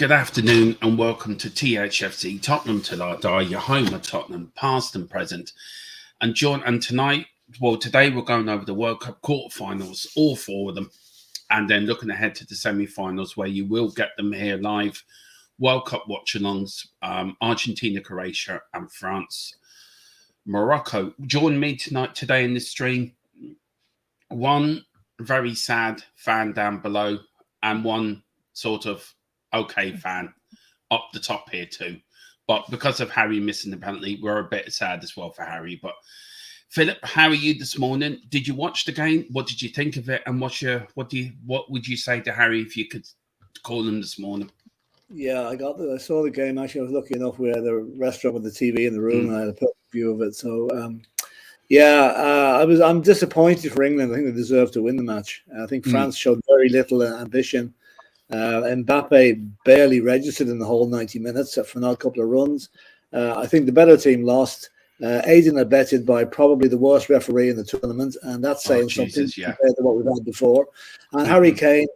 Good afternoon and welcome to THFC Tottenham Till I Die, your home of Tottenham, past and present. And today we're going over the World Cup quarterfinals, all four of them, and then looking ahead to the semi-finals where you will get them here live. World Cup watch-alongs, Argentina, Croatia, and France, Morocco. Join me today in this stream. One very sad fan down below, and one sort of okay fan up the top here too. But because of Harry missing the penalty, we're a bit sad as well for Harry. But Philip, how are you this morning? Did you watch the game? What did you think of it? And what would you say to Harry if you could call him this morning? Yeah, I saw the game. Actually, I was lucky enough. We had a restaurant with the TV in the room, and I had a view of it. So, I'm disappointed for England. I think they deserved to win the match. I think France showed very little ambition. Mbappe barely registered in the whole 90 minutes for an odd couple of runs. I think the better team lost, aided and abetted by probably the worst referee in the tournament, and that's saying something compared to what we've had before. And Harry Kane,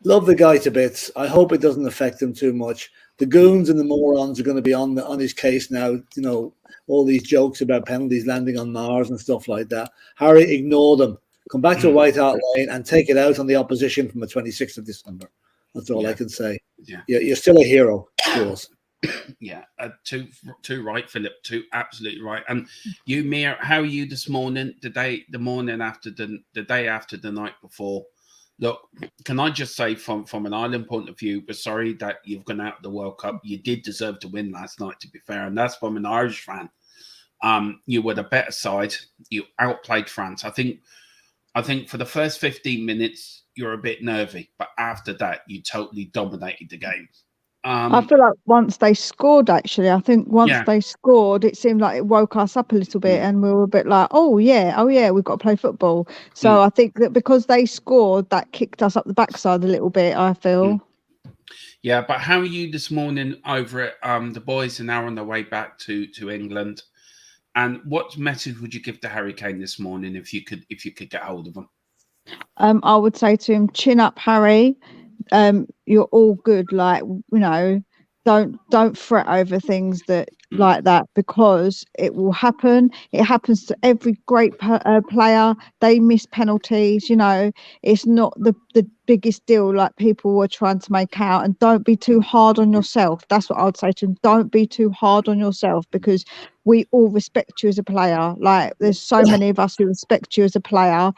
love the guy to bits. I hope it doesn't affect him too much. The goons and the morons are going to be on his case now. You know, all these jokes about penalties landing on Mars and stuff like that. Harry, ignore them. Come back to White Hart Lane and take it out on the opposition from the 26th of December. That's all I can say. Yeah, you're still a hero, of course. Yeah, too right, Philip. Too absolutely right. And you, Mia, how are you this morning? The day after the night before. Look, can I just say from an Ireland point of view, we're sorry that you've gone out of the World Cup. You did deserve to win last night, to be fair, and that's from an Irish fan. You were the better side. You outplayed France. I think for the first 15 minutes, you're a bit nervy, but after that, you totally dominated the game. I feel like once they scored, actually, they scored, it seemed like it woke us up a little bit, and we were a bit like, oh yeah, we've got to play football. So I think that because they scored, that kicked us up the backside a little bit, I feel. Yeah, but how are you this morning over it? The boys are now on their way back to England. And what message would you give to Harry Kane this morning if you could get hold of him? I would say to him, chin up, Harry. You're all good. Like, you know, don't fret over things that like that, because it will happen. It happens to every great player. They miss penalties. You know, it's not the biggest deal like people were trying to make out. And don't be too hard on yourself. That's what I would say to him. Don't be too hard on yourself, because we all respect you as a player. Like, there's so many of us who respect you as a player.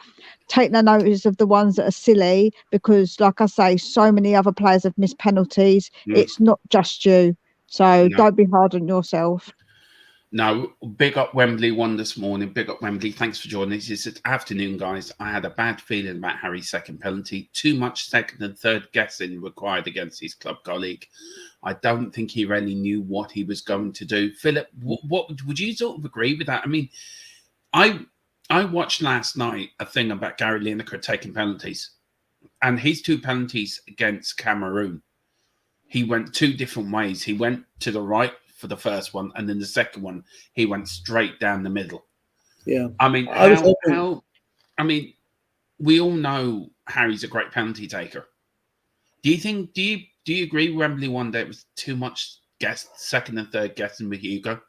Take no notice of the ones that are silly, because, like I say, so many other players have missed penalties. It's not just you. So don't be hard on yourself. No, big up Wembley won this morning. Big up Wembley. Thanks for joining us. It's afternoon, guys. I had a bad feeling about Harry's second penalty. Too much second and third guessing required against his club colleague. I don't think he really knew what he was going to do. Philip, what would you sort of agree with that? I mean, I watched last night a thing about Gary Lineker taking penalties, and his two penalties against Cameroon, he went two different ways. He went to the right for the first one, and then the second one, he went straight down the middle. Yeah. I mean, we all know Harry's a great penalty taker. Do you agree Wembley one day it was too much second and third guessing with Hugo?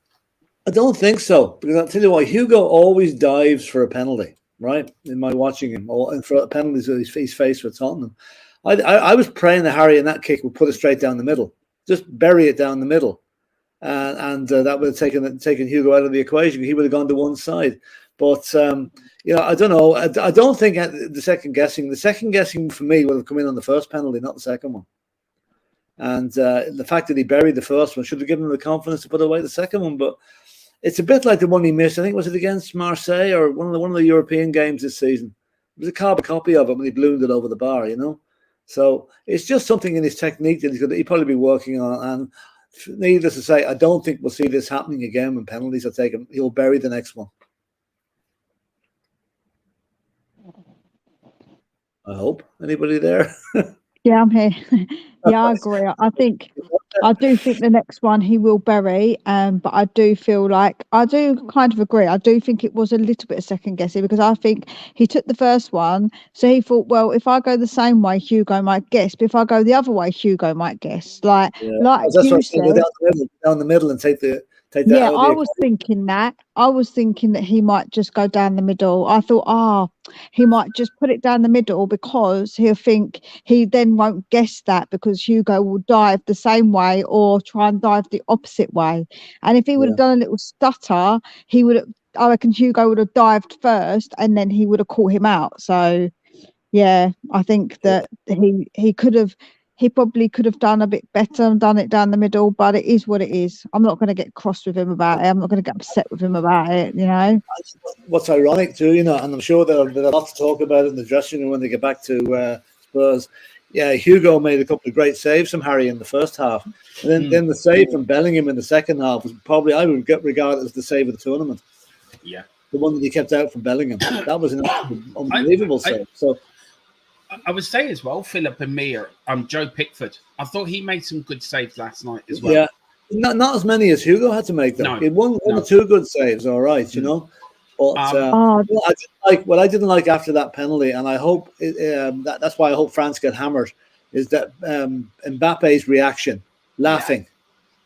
I don't think so, because I'll tell you why. Hugo always dives for a penalty, right? In my watching him, and for penalties that he's faced with Tottenham. I was praying that Harry in that kick would put it straight down the middle, just bury it down the middle, and that would have taken Hugo out of the equation. He would have gone to one side. But I don't know. I don't think the second guessing for me would have come in on the first penalty, not the second one. And the fact that he buried the first one should have given him the confidence to put away the second one. But it's a bit like the one he missed. I think, was it against Marseille or one of the European games this season? It was a carbon copy of it when he ballooned it over the bar, you know. So it's just something in his technique that he'll probably be working on. And needless to say, I don't think we'll see this happening again when penalties are taken. He'll bury the next one. I hope. Anybody there? Yeah, I'm here. Yeah, I agree. I do think the next one he will bury, but I do feel like I do kind of agree. I do think it was a little bit of second guessing because I think he took the first one, so he thought, well, if I go the same way, Hugo might guess, but if I go the other way, Hugo might guess. Like Yeah, that's what you I'm saying. Go said. down the middle, and take that Yeah, out of the I was equation. thinking that. I was thinking that he might just go down the middle. I thought, he might just put it down the middle because he'll think he then won't guess that because Hugo will dive the same way or try and dive the opposite way. And if he would Yeah. have done a little stutter, he would have, I reckon Hugo would have dived first and then he would have caught him out. So yeah, I think that he probably could have done a bit better and done it down the middle, but it is what it is. I'm not going to get cross with him about it. I'm not going to get upset with him about it, you know. What's ironic too, and I'm sure there'll be a lot to talk about in the dressing room when they get back to Spurs. Yeah, Hugo made a couple of great saves from Harry in the first half, and then the save from Bellingham in the second half was probably, I would regard it as the save of the tournament. Yeah, the one that he kept out from Bellingham. That was an unbelievable save. So I would say as well, Philip and Mir, Joe Pickford. I thought he made some good saves last night as well. Yeah, not as many as Hugo had to make though. No, He had one or two good saves, all right, you know. But what I didn't like after that penalty, and I hope that's why I hope France get hammered, is that Mbappe's reaction, laughing.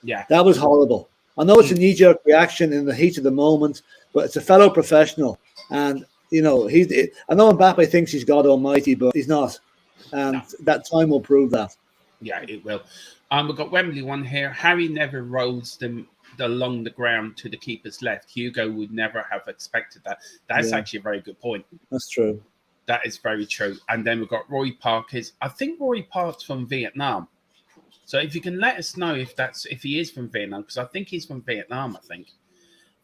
Yeah, that was horrible. I know it's a knee-jerk reaction in the heat of the moment, but it's a fellow professional, and you know I know Mbappe thinks he's God Almighty, but he's not, and that time will prove that. Yeah, it will. We've got Wembley one here. Harry never rolls them along the ground to the keeper's left. Hugo would never have expected that. That's actually a very good point. That's true. That is very true. And then we've got Roy Parkes. I think Roy Parkes from Vietnam. So if you can let us know if he is from Vietnam, because I think he's from Vietnam, I think.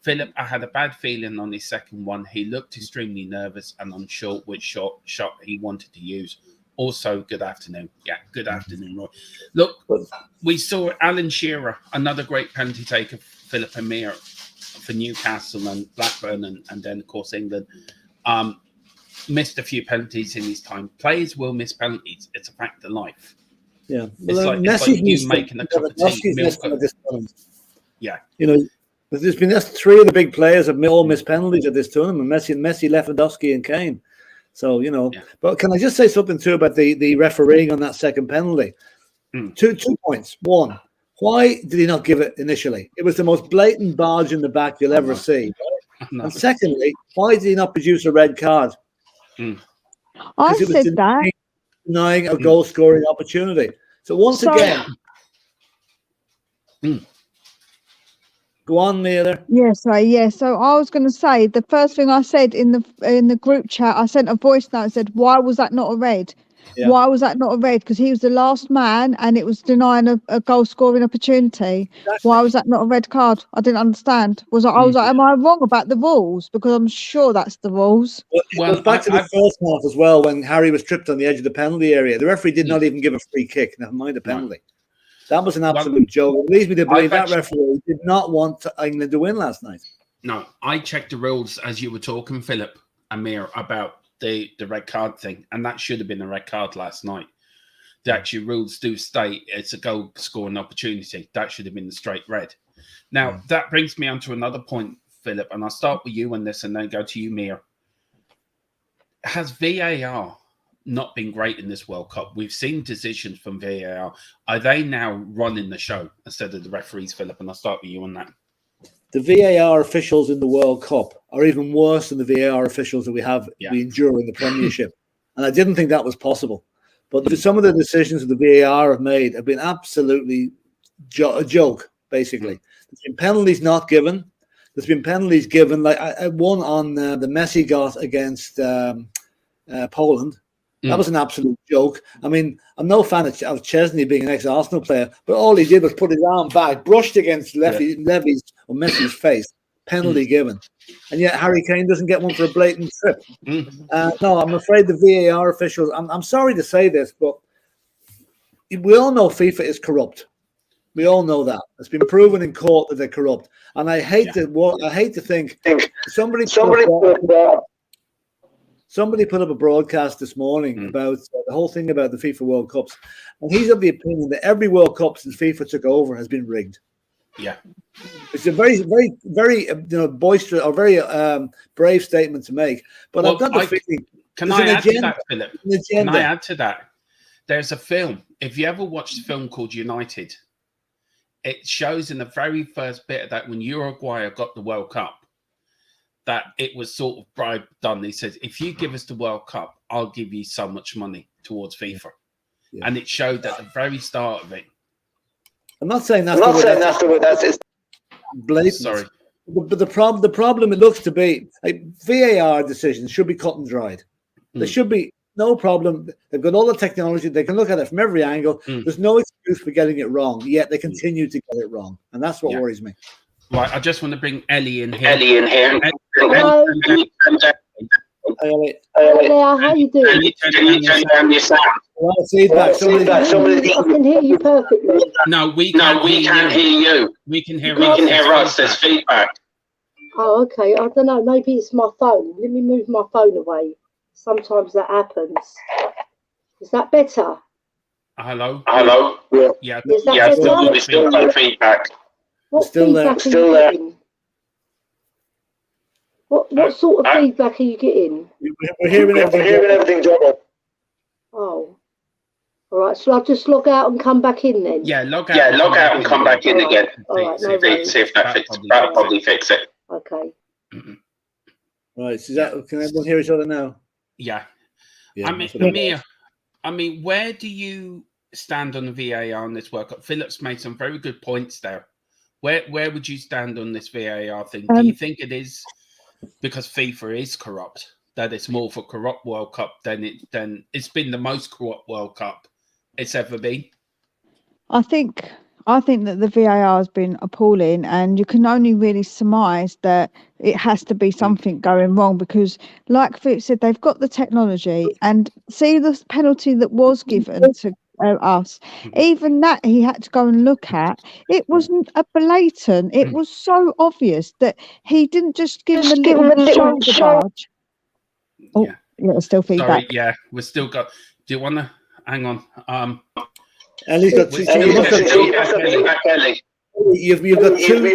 Philip, I had a bad feeling on his second one. He looked extremely nervous and unsure which shot he wanted to use. Also, good afternoon. Yeah, good afternoon, Roy. Look, we saw Alan Shearer, another great penalty taker, Philip Amir for Newcastle and Blackburn, and then, of course, England. Missed a few penalties in his time. Players will miss penalties. It's a fact of life. Yeah. It's like you making a cup of tea. Yeah. You know, there's been three of the big players have all missed penalties at this tournament. Messi, Lewandowski, and Kane. So, you know, but can I just say something too about the refereeing on that second penalty? 2 points. One, why did he not give it initially? It was the most blatant barge in the back you'll ever see. And secondly, why did he not produce a red card? I said that. Denying a goal scoring opportunity. So once again, go on, Mia. Yes, yeah. So I was going to say the first thing I said in the group chat, I sent a voice note and said, "Why was that not a red? Yeah. Why was that not a red? Because he was the last man, and it was denying a goal scoring opportunity. Exactly. Why was that not a red card? I didn't understand. I was like, am I wrong about the rules? Because I'm sure that's the rules." Well, it goes back to the first half as well, when Harry was tripped on the edge of the penalty area. The referee did not even give a free kick. Never mind a penalty. Right. That was an absolute joke. It leads me to believe that referee did not want England to win last night. No, I checked the rules as you were talking, Philip Amir, about the red card thing, and that should have been a red card last night. The actual rules do state it's a goal scoring opportunity. That should have been the straight red. Now, that brings me on to another point, Philip, and I'll start with you on this and then go to you, Mia. Has VAR not been great in this World Cup? We've seen decisions from VAR. Are they now running the show instead of the referees, Philip? And I'll start with you on that. The VAR officials in the World Cup are even worse than the VAR officials that we endure in the Premiership. And I didn't think that was possible. But some of the decisions that the VAR have made have been absolutely a joke, basically. There's been penalties not given. There's been penalties given, like one on the Messi got against Poland. That was an absolute joke. I mean, I'm no fan of Chesney being an ex-Arsenal player, but all he did was put his arm back, brushed against Levy's or Messi's face, penalty given. And yet Harry Kane doesn't get one for a blatant trip. No, I'm afraid the VAR officials, I'm sorry to say this, but we all know FIFA is corrupt. We all know that. It's been proven in court that they're corrupt. And I hate to think somebody Somebody put up a broadcast this morning about the whole thing about the FIFA World Cups, and he's of the opinion that every World Cup since FIFA took over has been rigged. Yeah, it's a very, very, very boisterous or very brave statement to make. But I've got the feeling. Can I add to that, Philip? Can I add to that? There's a film. If you ever watched a film called United, it shows in the very first bit of that when Uruguay got the World Cup, that it was sort of bribe done. He says, if you give us the World Cup, I'll give you so much money towards FIFA. Yeah. And it showed at the very start of it. I'm not saying that's the way that's blatant. Sorry. But the problem it looks to be, like, VAR decisions should be cut and dried. There should be no problem. They've got all the technology. They can look at it from every angle. There's no excuse for getting it wrong, yet they continue to get it wrong. And that's what worries me. Right, I just want to bring Ellie in here. Hello. Hello, how you doing? Can you turn down your sound? Feedback. I can hear you perfectly. No, we can't hear you. We can hear us. There's feedback. Oh, okay. I don't know. Maybe it's my phone. Let me move my phone away. Sometimes that happens. Is that better? Hello. Yeah. Is that better? Still no feedback. What still feedback there. are you getting? What sort of feedback are you getting? We're hearing everything. Oh. All right. So I'll just log out and come back in then. Yeah, log out and come back in again. All right. No see if that'll probably fix it. Okay. Right. So can everyone hear each other now? Yeah. Yeah. I mean, where do you stand on the VAR on this World Cup? Philip's made some very good points there. Where would you stand on this VAR thing? Do you think it is because FIFA is corrupt, that it's more for corrupt World Cup than it's been the most corrupt World Cup it's ever been? I think that the VAR has been appalling, and you can only really surmise that it has to be something going wrong because, like Philip said, they've got the technology, and see the penalty that was given to us, even that he had to go and look at. It wasn't a blatant. It was so obvious that he didn't just give him a little shoulder barge. Oh, yeah, still feedback. Sorry, yeah, we've still got. Do you want to hang on? Ellie's got two. You've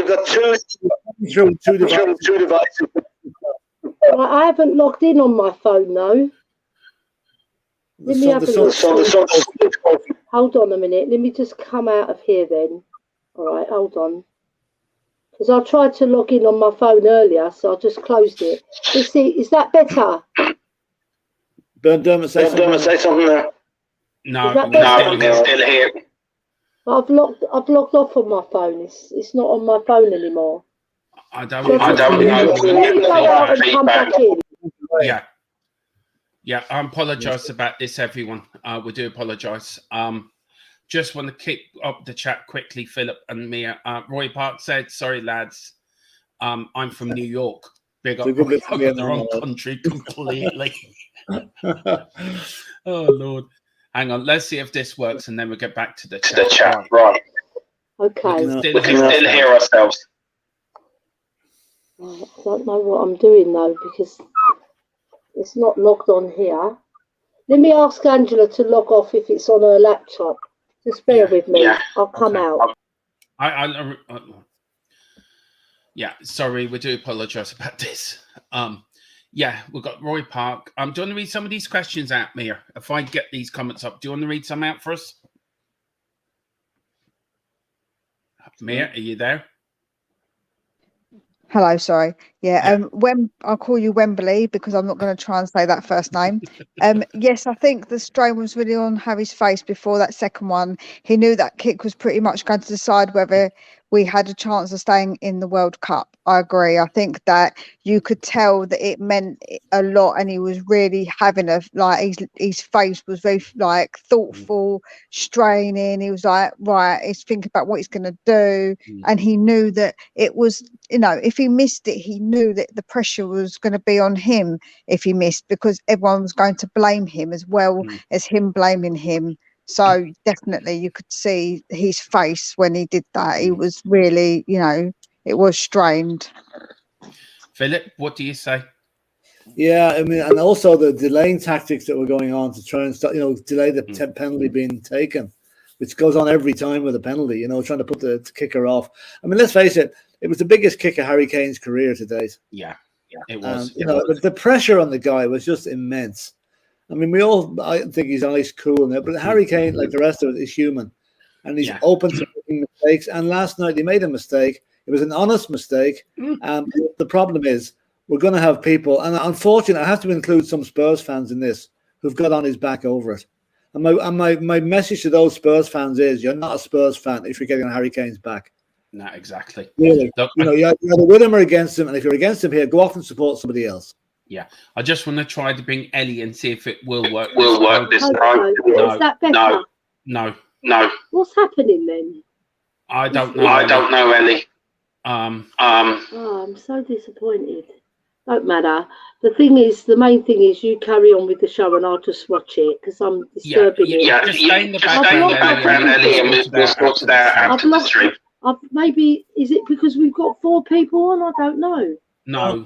got two devices. I haven't logged in on my phone though. Let me have a look. Hold on a minute. Let me just come out of here then. All right, hold on. Because I tried to log in on my phone earlier, so I just closed it. Let's see, is that better? Dermot, say something there. No, it's still here. I've logged off on my phone. It's not on my phone anymore. I don't know. Yeah, I apologise about this, everyone. We do apologise. Just want to kick up the chat quickly, Philip and Mia. Roy Park said, sorry, lads, I'm from New York. Big up, Roy. I've got the wrong country completely. Oh, Lord. Hang on, let's see if this works, and then we'll get back to the chat. Right. Okay. We can still hear ourselves. I don't know what I'm doing, though, because it's not logged on here. Let me ask Angela to log off if it's on her laptop. Just bear with me. Yeah. I'll come out. Yeah, sorry, we do apologise about this. Yeah, we've got Roy Park. Do you want to read some of these questions out, Mia? If I get these comments up, do you want to read some out for us? Mia, are you there? Hello, sorry. Yeah, I'll call you Wembley because I'm not going to try and say that first name. Yes, I think the strain was really on Harry's face before that second one. He knew that kick was pretty much going to decide whether we had a chance of staying in the World Cup. I agree. I think that you could tell that it meant a lot, and he was really having his face was very thoughtful, straining. He was like, right, he's thinking about what he's going to do, and he knew that it was, if he missed it, he knew that the pressure was going to be on him if he missed, because everyone was going to blame him as well as him blaming him. So definitely you could see his face when he did that. He was really, it was strained. Philip, what do you say? Yeah, I mean, and also the delaying tactics that were going on to try and stop, delay the penalty being taken, which goes on every time with a penalty, trying to put the kicker off. I mean, let's face it, it was the biggest kick of Harry Kane's career to date. Yeah, it was. The pressure on the guy was just immense. I mean, I think he's nice, cool, but Harry Kane, like the rest of it, is human, and he's open to making mistakes. And last night he made a mistake. It was an honest mistake. The problem is we're going to have people, and unfortunately, I have to include some Spurs fans in this who've got on his back over it. And my message to those Spurs fans is: you're not a Spurs fan if you're getting on Harry Kane's back. No, exactly. Really, you're either with him or against him, and if you're against him here, go off and support somebody else. Yeah, I just want to try to bring Ellie and see if it will work. This time. Is that better? No. What's happening then? I don't know, Ellie. Oh, I'm so disappointed. Don't matter. The main thing is you carry on with the show and I'll just watch it because I'm disturbing it. Yeah, just stay in the background, Ellie, and we'll sort it out after the stream. Maybe, is it because we've got 4 people on? I don't know. No.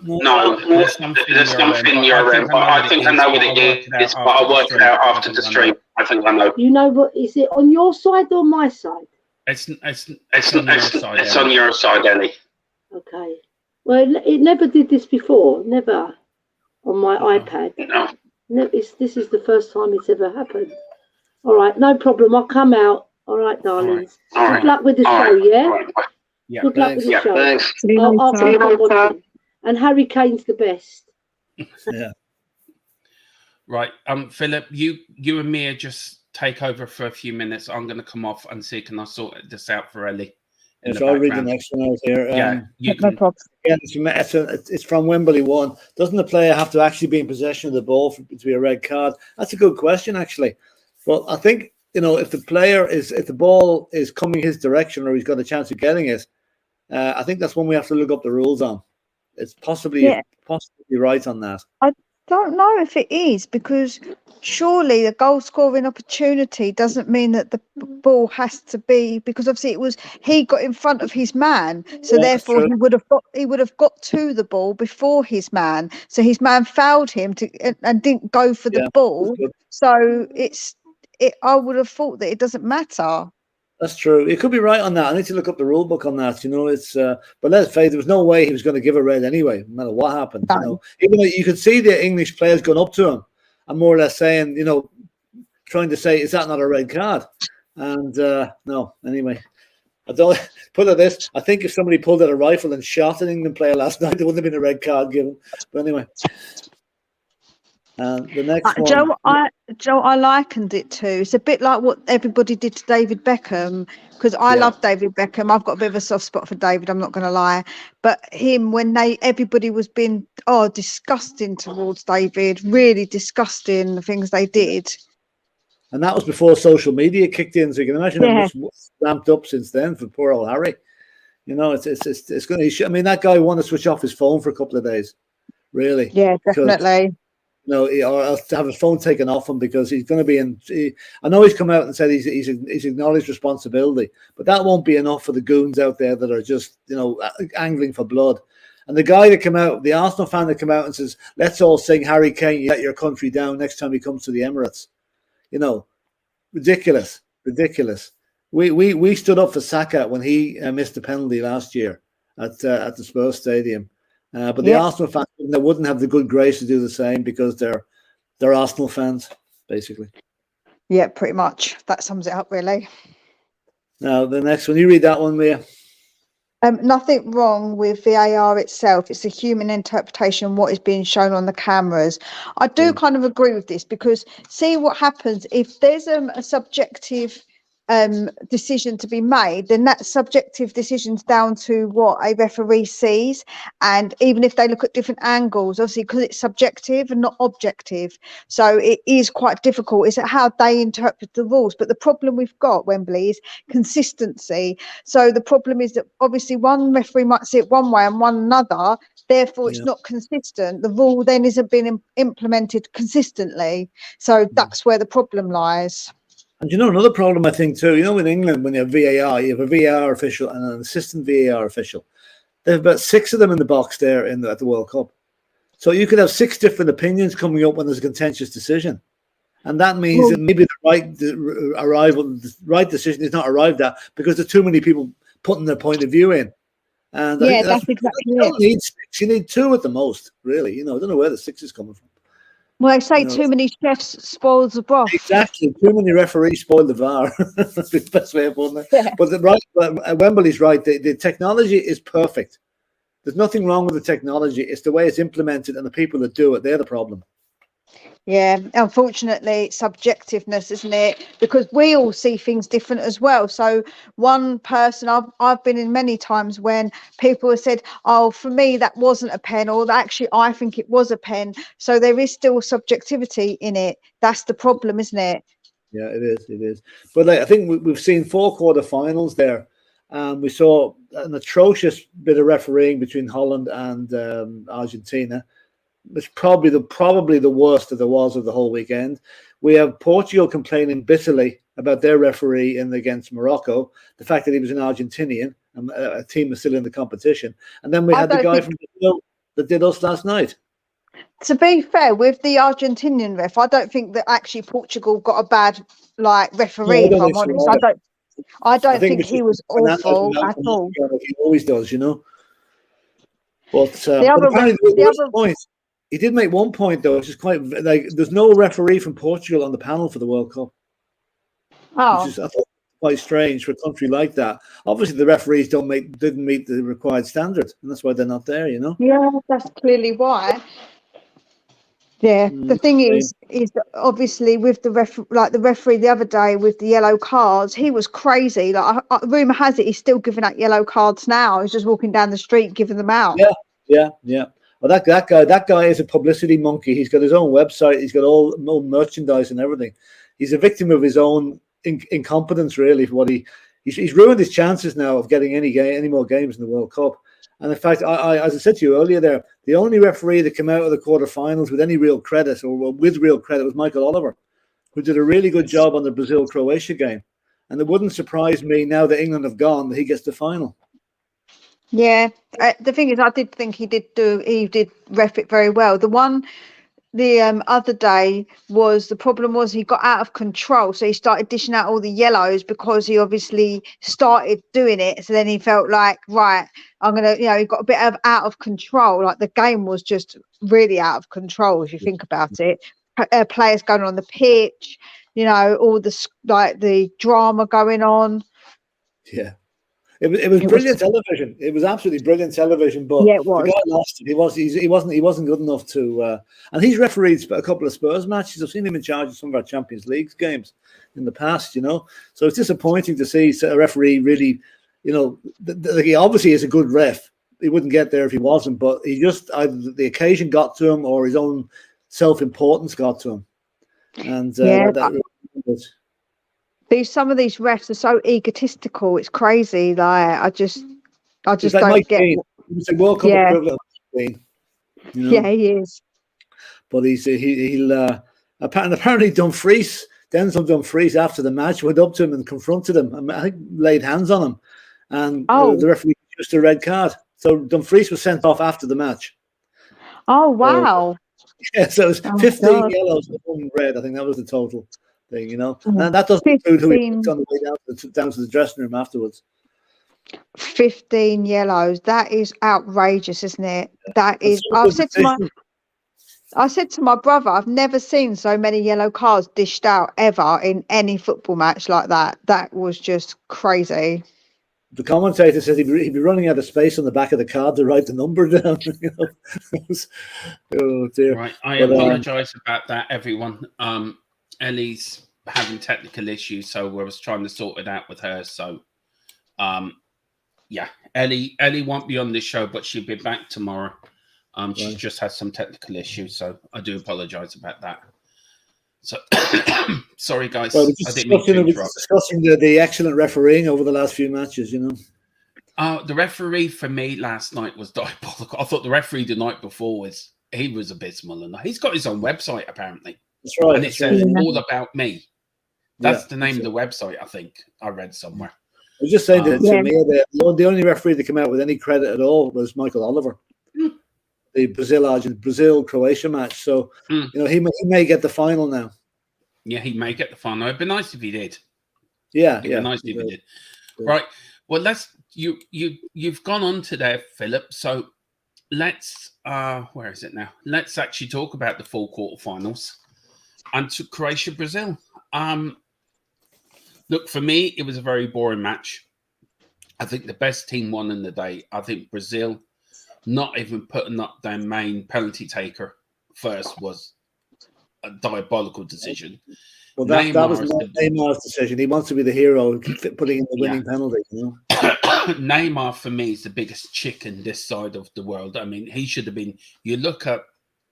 There's something you're in, but I think I know what it is, but I'll work it out after the stream. I think I know. You know what? Is it on your side or my side? It's on your side, Ellie. Okay. Well, it never did this before. Never on my iPad. No. This is the first time it's ever happened. All right, no problem. I'll come out. All right, darlings. Good luck with the show, yeah? Yeah. Good luck with the show. Thanks. I'll keep on watching. And Harry Kane's the best. Yeah. Right. Philip, you and Mia just take over for a few minutes. I'm going to come off and see can I sort this out for Ellie. So I'll read the next one out here. You can. Again, it's from Wembley 1. Doesn't the player have to actually be in possession of the ball for it to be a red card? That's a good question, actually. Well, I think, if the ball is coming his direction or he's got a chance of getting it, I think that's one we have to look up the rules on. It's possibly right on that. I don't know if it is, because surely the goal scoring opportunity doesn't mean that the ball has to be, because obviously he got in front of his man, so therefore he would have got to the ball before his man, so his man fouled him and didn't go for the ball. So I would have thought that it doesn't matter. That's true. You could be right on that. I need to look up the rule book on that. But let's face it, there was no way he was going to give a red anyway, no matter what happened. Even though you could see the English players going up to him and more or less saying, trying to say, is that not a red card? And no, anyway. I don't put it this. I think if somebody pulled out a rifle and shot an England player last night, there wouldn't have been a red card given. But anyway. The next one, Joe, I likened it to. It's a bit like what everybody did to David Beckham, because I love David Beckham. I've got a bit of a soft spot for David. I'm not going to lie, but him when everybody was being disgusting towards David, really disgusting the things they did. And that was before social media kicked in, so you can imagine it's ramped up since then for poor old Harry. It's going to. I mean, that guy wanted to switch off his phone for a couple of days. Really? Yeah, definitely. Or else to have his phone taken off him because he's going to be in. I know he's come out and said he's acknowledged responsibility, but that won't be enough for the goons out there that are just angling for blood. And the guy that came out, the Arsenal fan that came out and says, "Let's all sing Harry Kane, you let your country down" next time he comes to the Emirates. Ridiculous. We stood up for Saka when he missed the penalty last year at the Spurs Stadium. But the Arsenal fans wouldn't have the good grace to do the same because they're Arsenal fans, basically. Yeah, pretty much. That sums it up, really. Now, the next one. You read that one, Mia. Nothing wrong with VAR itself. It's a human interpretation of what is being shown on the cameras. I do kind of agree with this because see what happens if there's a subjective decision to be made, then that subjective decision's down to what a referee sees, and even if they look at different angles, obviously because it's subjective and not objective, so it is quite difficult. It's how they interpret the rules. But the problem we've got, Wembley, is consistency. So the problem is that obviously one referee might see it one way and one another, therefore it's not consistent. The rule then isn't being implemented consistently, so that's where the problem lies. And another problem, I think, too, in England, when you have VAR, you have a VAR official and an assistant VAR official. They have about 6 of them in the box there at the World Cup. So you could have 6 different opinions coming up when there's a contentious decision. And that means that maybe the right decision is not arrived at because there's too many people putting their point of view in. And yeah, that's exactly you don't need 6, you need 2 at the most, really. I don't know where the 6 is coming from. Well, they say too many chefs spoils the broth. Exactly. Too many referees spoil the VAR. That's the best way of putting it. Yeah. But Wembley's right. The technology is perfect. There's nothing wrong with the technology. It's the way it's implemented and the people that do it. They're the problem. Yeah, unfortunately, it's subjectiveness, isn't it? Because we all see things different as well. So one person, I've been in many times when people have said, oh, for me, that wasn't a pen, or actually, I think it was a pen. So there is still subjectivity in it. That's the problem, isn't it? Yeah, it is. It is. But I think we've seen 4 quarterfinals there. We saw an atrocious bit of refereeing between Holland and Argentina. It's probably the worst that there was of the whole weekend. We have Portugal complaining bitterly about their referee against Morocco, the fact that he was an Argentinian, and a team was still in the competition. And then we had the guy from Brazil that did us last night. To be fair, with the Argentinian ref, I don't think that actually Portugal got a bad referee. No, if I'm honest, I don't think he was awful at all. He always does, But point. He did make 1 point though, which is quite there's no referee from Portugal on the panel for the World Cup. Oh, which is I thought quite strange for a country like that. Obviously, the referees didn't meet the required standards, and that's why they're not there. Yeah, that's clearly why. Yeah, the thing is that obviously with the referee the other day with the yellow cards, he was crazy. Rumor has it he's still giving out yellow cards now. He's just walking down the street giving them out. Yeah. Well, that guy is a publicity monkey. He's got his own website. He's got all merchandise and everything. He's a victim of his own incompetence, really. For what he's ruined his chances now of getting any more games in the World Cup. And in fact, as I said to you earlier, there the only referee that came out of the quarterfinals with any real credit with real credit was Michael Oliver, who did a really good job on the Brazil-Croatia game. And it wouldn't surprise me now that England have gone that he gets the final. Yeah, the thing is, I did think he did ref it very well. The other day the problem was he got out of control, so he started dishing out all the yellows because he obviously started doing it. So then he felt like, right, I'm gonna, he got a bit out of control. Like the game was just really out of control if you think about it. Players going on the pitch, all the drama going on. Yeah. It was brilliant television. It was absolutely brilliant television. But yeah, it was. The guy lost. He wasn't good enough to. And he's refereed a couple of Spurs matches. I've seen him in charge of some of our Champions League games in the past. So it's disappointing to see a referee really. He obviously is a good ref. He wouldn't get there if he wasn't. But he just either the occasion got to him or his own self-importance got to him. And some of these refs are so egotistical. It's crazy. I just like don't get. He's a World Cup equivalent. Yeah, he is. But he'll apparently Denzel Dumfries after the match went up to him and confronted him. I think laid hands on him, and the referee used a red card. So Dumfries was sent off after the match. Oh wow! So it was 15 yellows and 1 red. I think that was the total thing, and that doesn't include who he picked on the way down to the dressing room afterwards. 15 yellows. That is outrageous, isn't it? That is. I said to my brother, I've never seen so many yellow cards dished out ever in any football match like that. That was just crazy. The commentator says he'd be running out of space on the back of the card to write the number down. Oh dear! Right, I apologise about that, everyone. Ellie's having technical issues, so I was trying to sort it out with her. So, Ellie won't be on this show, but she'll be back tomorrow. She's just had some technical issues, so I do apologise about that. So, sorry guys, I didn't mean to interrupt. Discussing the excellent refereeing over the last few matches, The referee for me last night was diabolical. I thought the referee the night before was abysmal, and he's got his own website apparently. That's right. And it says all about me. That's the name of the website, I think I read somewhere. I was just saying to me, the only referee that came out with any credit at all was Michael Oliver. the Brazil-Croatia match. So he may get the final now. Yeah, he may get the final. It'd be nice if he did. Yeah, It'd be nice if he did. Right. Well, you've gone on to there, Philip. So let's where is it now? Let's actually talk about the full quarterfinals and to Croatia-Brazil. Look, for me, it was a very boring match. I think the best team won in the day. I think Brazil, not even putting up their main penalty taker first, was a diabolical decision. Well, that was Neymar's decision. He wants to be the hero, putting in the winning penalty. Neymar, for me, is the biggest chicken this side of the world. I mean, he should have been. You look at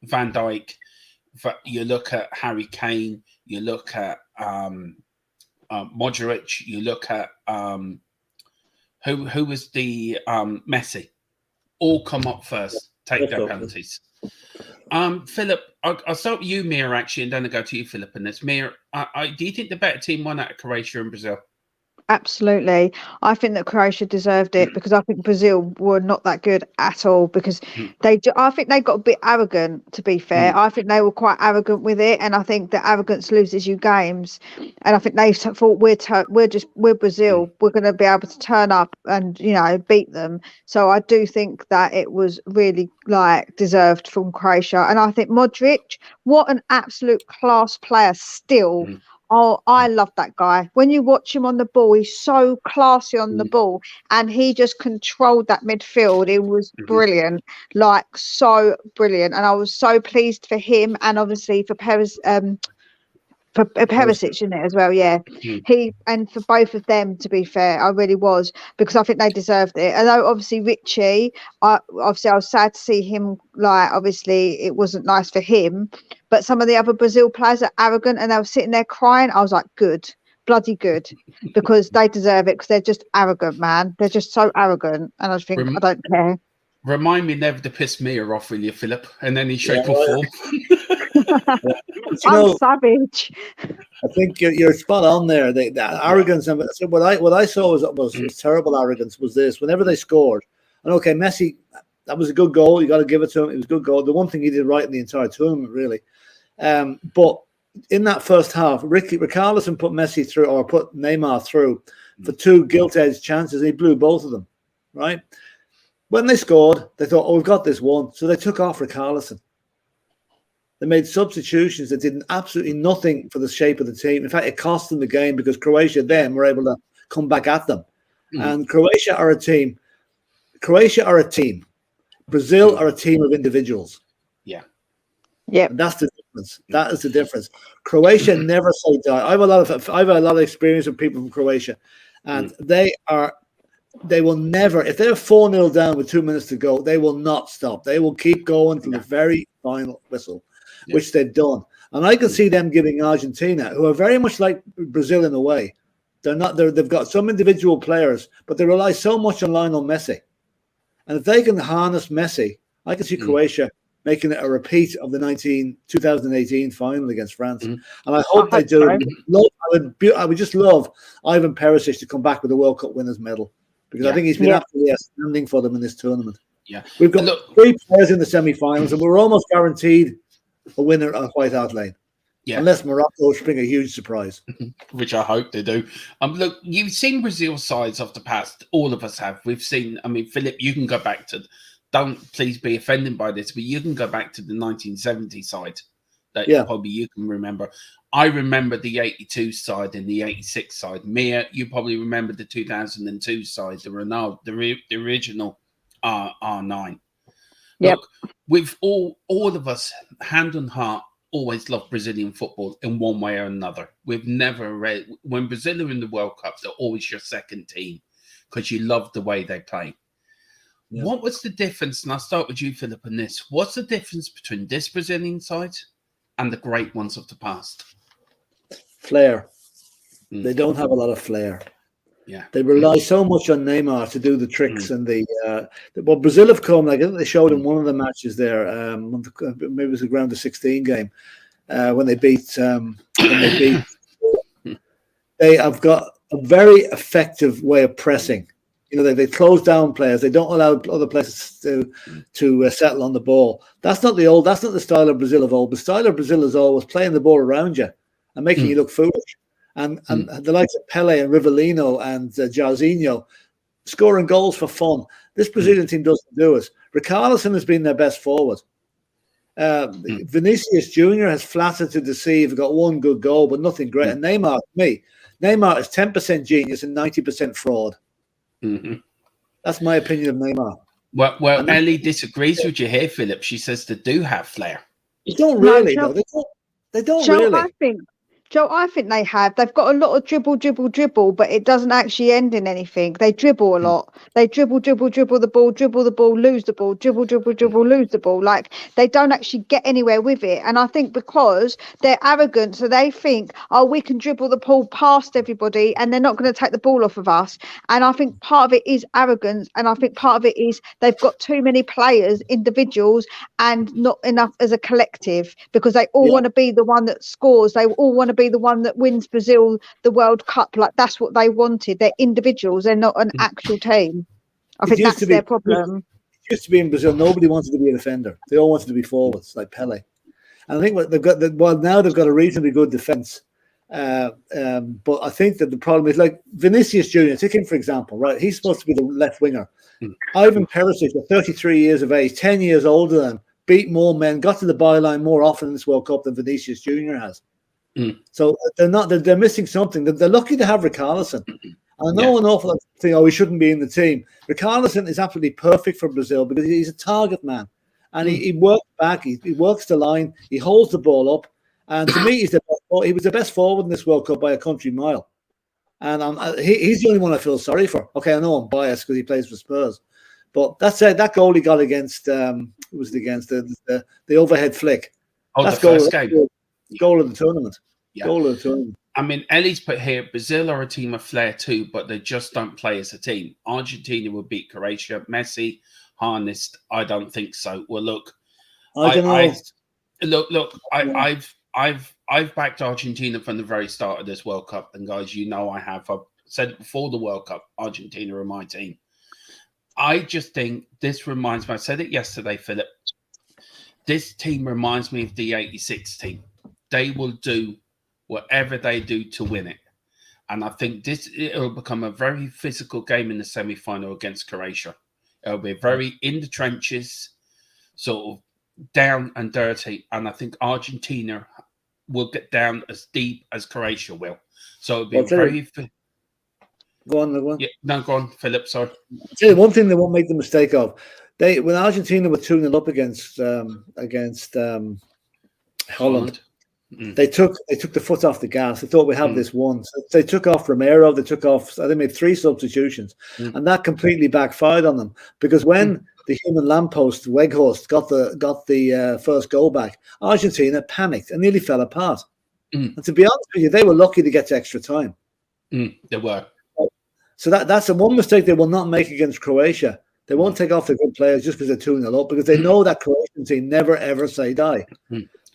Van Dijk, you look at Harry Kane, you look at Modric, you look at who was the Messi. All come up first, take their penalties. Philip, I'll start with you, Mia, actually, and then I'll go to you, Philip, and this. Mia, do you think the better team won out of Croatia and Brazil? Absolutely. I think that Croatia deserved it because I think Brazil were not that good at all because I think they got a bit arrogant, to be fair. I think they were quite arrogant with it, and I think that arrogance loses you games. And I think they thought we're Brazil. We're going to be able to turn up and, beat them. So I do think that it was really deserved from Croatia. And I think Modric, what an absolute class player still. Oh, I love that guy. When you watch him on the ball, he's so classy on the ball, and he just controlled that midfield. It was brilliant, so brilliant. And I was so pleased for him, and obviously for Perisic in it as well. Yeah, he and for both of them. To be fair, I really was, because I think they deserved it. Although obviously Richie, I was sad to see him. Obviously, it wasn't nice for him. But some of the other Brazil players are arrogant and they were sitting there crying. I was like, good, bloody good, because they deserve it because they're just arrogant, man. They're just so arrogant. And I think, I don't care. Remind me never to piss Mia off, will you, Philip? And any shape or form. I'm savage. I think you're spot on there. The arrogance. And what I saw was terrible arrogance was this. Whenever they scored, and okay, Messi, that was a good goal. You got to give it to him. It was a good goal. The one thing he did right in the entire tournament, really. But in that first half, Richarlison put Messi through, or put Neymar through for two gilt-edged chances. He blew both of them, right? When they scored, they thought, we've got this one. So they took off Richarlison. They made substitutions that did absolutely nothing for the shape of the team. In fact, it cost them the game because Croatia then were able to come back at them. And Croatia are a team. Brazil are a team of individuals. Yeah. Yeah, that's the difference. That is the difference. Croatia never say die. I have a lot of experience with people from Croatia, and they will never. If they're 4-0 down with 2 minutes to go, they will not stop. They will keep going to the very final whistle, which they've done. And I can see them giving Argentina, who are very much like Brazil in a way. They're not. They've got some individual players, but they rely so much on Lionel Messi. And if they can harness Messi, I can see Croatia making it a repeat of the 2018 final against France. And I hope they do. I would just love Ivan Perisic to come back with a World Cup winners medal, because I think he's been absolutely outstanding for them in this tournament. Yeah, we've got 3 players in the semi-finals, and we're almost guaranteed a winner at White Hart Lane. Yeah. Unless Morocco spring a huge surprise. Which I hope they do. Look, you've seen Brazil sides of the past. All of us have. We've seen, Philip, you can go back to, don't please be offended by this, but you can go back to the 1970 side that probably you can remember. I remember the 82 side and the 86 side. Mia, you probably remember the 2002 side, the Ronaldo, the original R9. Yep. Look, we've all of us, hand on heart, always loved Brazilian football in one way or another. We've never read, when Brazil are in the World Cup, they're always your second team because you love the way they play. Yeah. What was the difference? And I'll start with you, Philip, on this. What's the difference between this Brazilian side and the great ones of the past? Flair. They don't have a lot of flair. Yeah, they rely so much on Neymar to do the tricks and well, Brazil have come. Like they showed in one of the matches there. Maybe it was a round of 16 game when they beat. They have got a very effective way of pressing You know, they close down players. They don't allow other players to settle on the ball. That's not the style of Brazil of old. The style of Brazil is always playing the ball around you and making you look foolish. And the likes of Pele and Rivellino and Jairzinho scoring goals for fun. This Brazilian team doesn't do it. Richarlison has been their best forward. Vinicius Jr. has flattered to deceive, got one good goal, but nothing great. And Neymar is 10% genius and 90% fraud. That's my opinion of Neymar. Well, Ellie disagrees with you here, Philip. She says they do have flair. They don't really, though. They don't really. I think they have. They've got a lot of dribble, but it doesn't actually end in anything. They dribble a lot. They dribble the ball, lose the ball, dribble, lose the ball. Like, they don't actually get anywhere with it. And I think because they're arrogant, so they think, oh, we can dribble the ball past everybody and they're not going to take the ball off of us. And I think part of it is arrogance. And I think part of it is they've got too many players, individuals, and not enough as a collective, because they all want to be the one that scores. They all want to be the one that wins Brazil the World Cup. Like, that's what they wanted. They're individuals. They're not an actual team. I think that's their problem. It used to be in Brazil, nobody wanted to be a defender. They all wanted to be forwards, like Pele. And I think what they've got, now they've got a reasonably good defense. But I think that the problem is, like Vinicius Jr., take him for example, right? He's supposed to be the left winger. Ivan Perisic, at 33 years of age, 10 years older than, beat more men, got to the byline more often in this World Cup than Vinicius Jr. has. So they're missing something. They're lucky to have Richarlison. I know an awful lot of people think, oh, he shouldn't be in the team. Richarlison is absolutely perfect for Brazil because he's a target man. And he works back, he works the line, he holds the ball up. And to me, he was the best forward in this World Cup by a country mile. And he's the only one I feel sorry for. Okay, I know I'm biased because he plays for Spurs. But that's it. That goal he got against, who was it against? The overhead flick. Oh, that's the first game. Goal of the tournament. Yeah. Goal of the tournament. I mean, Ellie's put here, Brazil are a team of flair too, but they just don't play as a team. Argentina will beat Croatia. Messi harnessed. I don't think so. Well, look, I don't know. I've backed Argentina from the very start of this World Cup, and guys, you know I have. I've said it before the World Cup. Argentina are my team. I just think this reminds me. I said it yesterday, Philip. This team reminds me of the '86 team. They will do whatever they do to win it. And I think it will become a very physical game in the semi-final against Croatia. It'll be very in the trenches, sort of down and dirty. And I think Argentina will get down as deep as Croatia will. So it'll be very... Go on. Yeah, no, go on, Philip, sorry. I'll tell you one thing they won't make the mistake of. When Argentina were 2-0 up against Holland, they took the foot off the gas. They thought we have this one. So they took off Romero. They made 3 substitutions, and that completely backfired on them. Because when the human lamppost Weghorst got the first goal back, Argentina panicked and nearly fell apart. And to be honest with you, they were lucky to get to extra time. They were. So that's the one mistake they will not make against Croatia. They won't take off the good players just because they're 2-0 up, because they know that Croatian team never, ever say die.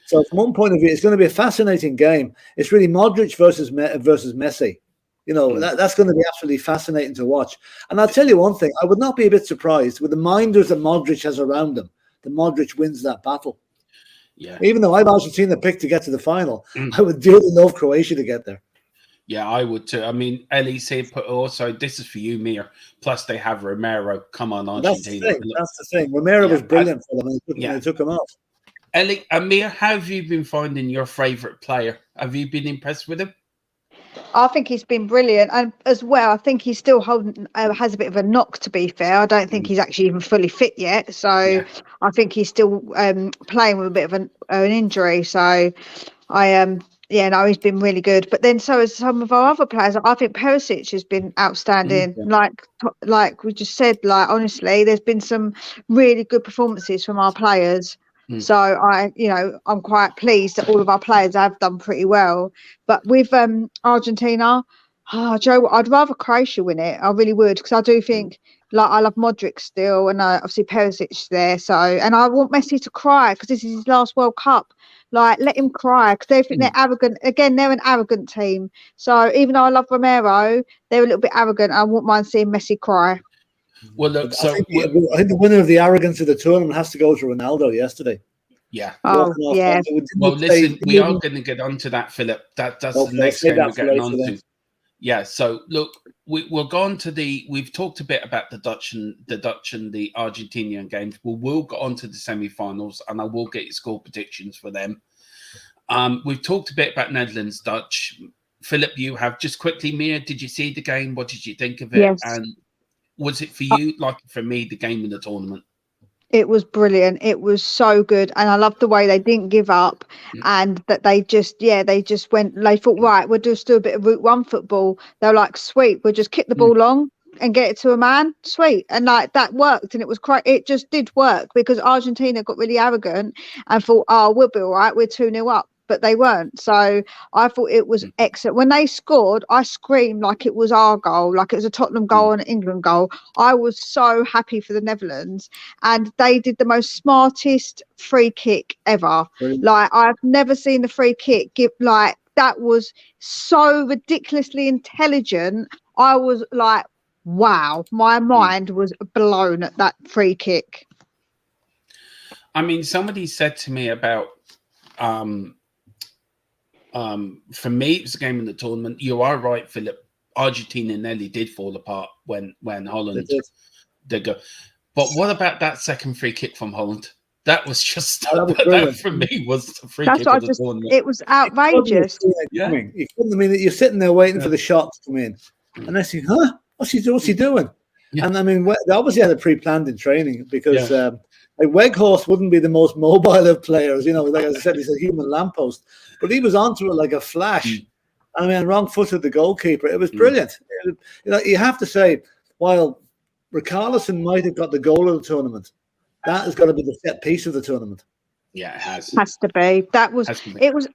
So from one point of view, it's going to be a fascinating game. It's really Modric versus Messi. You know, that's going to be absolutely fascinating to watch. And I'll tell you one thing, I would not be a bit surprised with the minders that Modric has around him, that Modric wins that battle. Yeah. Even though I've Argentina picked to get to the final, I would dearly love Croatia to get there. Yeah, I would too. I mean, Ellie said, but also this is for you, Mir. Plus, they have Romero. Come on, Argentina. That's the thing. Romero was brilliant for them, and they took him off. Ellie, Amir, how have you been finding your favourite player? Have you been impressed with him? I think he's been brilliant, and as well, I think he's still has a bit of a knock. To be fair, I don't think he's actually even fully fit yet. So I think he's still playing with a bit of an injury. So he's been really good. But then so has some of our other players. I think Perisic has been outstanding. Like we just said, like honestly, there's been some really good performances from our players. So I'm quite pleased that all of our players have done pretty well. But with Argentina, Joe, I'd rather Croatia win it. I really would, because I do think, like, I love Modric still, and obviously Perisic's there. So, and I want Messi to cry because this is his last World Cup. Like, let him cry, because they think they're arrogant. Again, they're an arrogant team. So even though I love Romero, they're a little bit arrogant. I wouldn't mind seeing Messi cry. Well, look, But so I think the winner of the arrogance of the tournament has to go to Ronaldo yesterday. yeah. Oh, yeah. Well, listen, we are going to get onto that, Philip. That's the next game we're getting onto. Yeah. So look, we'll go on to we've talked a bit about the Dutch and the Argentinian games. We'll go on to the semi-finals, and I will get your score predictions for them. We've talked a bit about Netherlands, Dutch. Philip, you have just quickly. Mia, did you see the game? What did you think of it? Yes. And was it for you like for me the game in the tournament? It was brilliant. It was so good. And I love the way they didn't give up and that they just went, they thought, right, we'll just do a bit of Route 1 football. They're like, sweet, we'll just kick the ball long and get it to a man. Sweet. And like that worked. And it was quite, it just did work because Argentina got really arrogant and thought, oh, we'll be all right. We're 2-0 up. But they weren't. So I thought it was excellent. When they scored, I screamed like it was our goal, like it was a Tottenham goal and an England goal. I was so happy for the Netherlands. And they did the most smartest free kick ever. Like, I've never seen the free kick give, like, that was so ridiculously intelligent. I was like, wow, my mind was blown at that free kick. I mean, somebody said to me about for me, it was a game in the tournament. You are right, Philip. Argentina nearly did fall apart when Holland did go. But what about that second free kick from Holland? That was just that for me was the free kick of the tournament. It was outrageous. Yeah. You couldn't, I mean, you're sitting there waiting for the shot to come in, and I think, huh? What's he doing? Yeah. And I mean, they obviously had it pre-planned in training because like Weghorst wouldn't be the most mobile of players, you know. Like I said, he's a human lamppost, but he was onto it like a flash. I mean, wrong-footed the goalkeeper. It was brilliant. You know, you have to say, while Richarlison might have got the goal of the tournament, that has got to be the set piece of the tournament. Yeah, it has to be. That was it was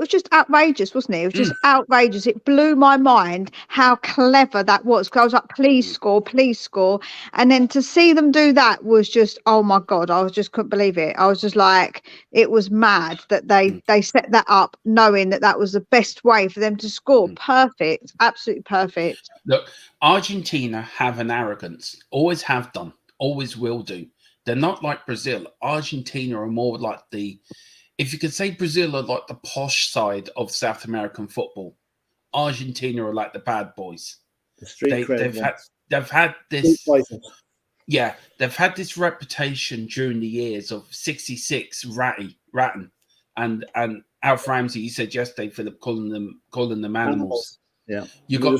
just outrageous, wasn't it? It was just outrageous. It blew my mind how clever that was. Because I was like, please score. And then to see them do that was just, oh my God, I just couldn't believe it. I was just like, it was mad that they set that up knowing that was the best way for them to score. Perfect, absolutely perfect. Look, Argentina have an arrogance, always have done, always will do. They're not like Brazil. Argentina are more like if you could say Brazil are like the posh side of South American football. Argentina are like the bad boys. The street they've had this, they've had this reputation during the years of 66 ratting, and Alf Ramsey, you said yesterday, Philip, calling them animals. Yeah, you got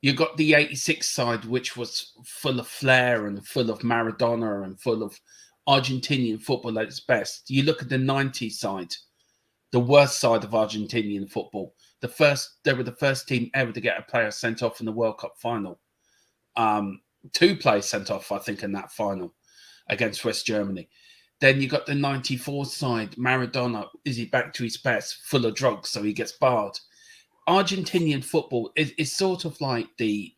You got the 86 side, which was full of flair and full of Maradona and full of Argentinian football at its best. You look at the 90s side, the worst side of Argentinian football. They were the first team ever to get a player sent off in the World Cup final. 2 players sent off, I think, in that final against West Germany. Then you got the 94 side, Maradona, is he back to his best, full of drugs, so he gets barred. Argentinian football is sort of like they're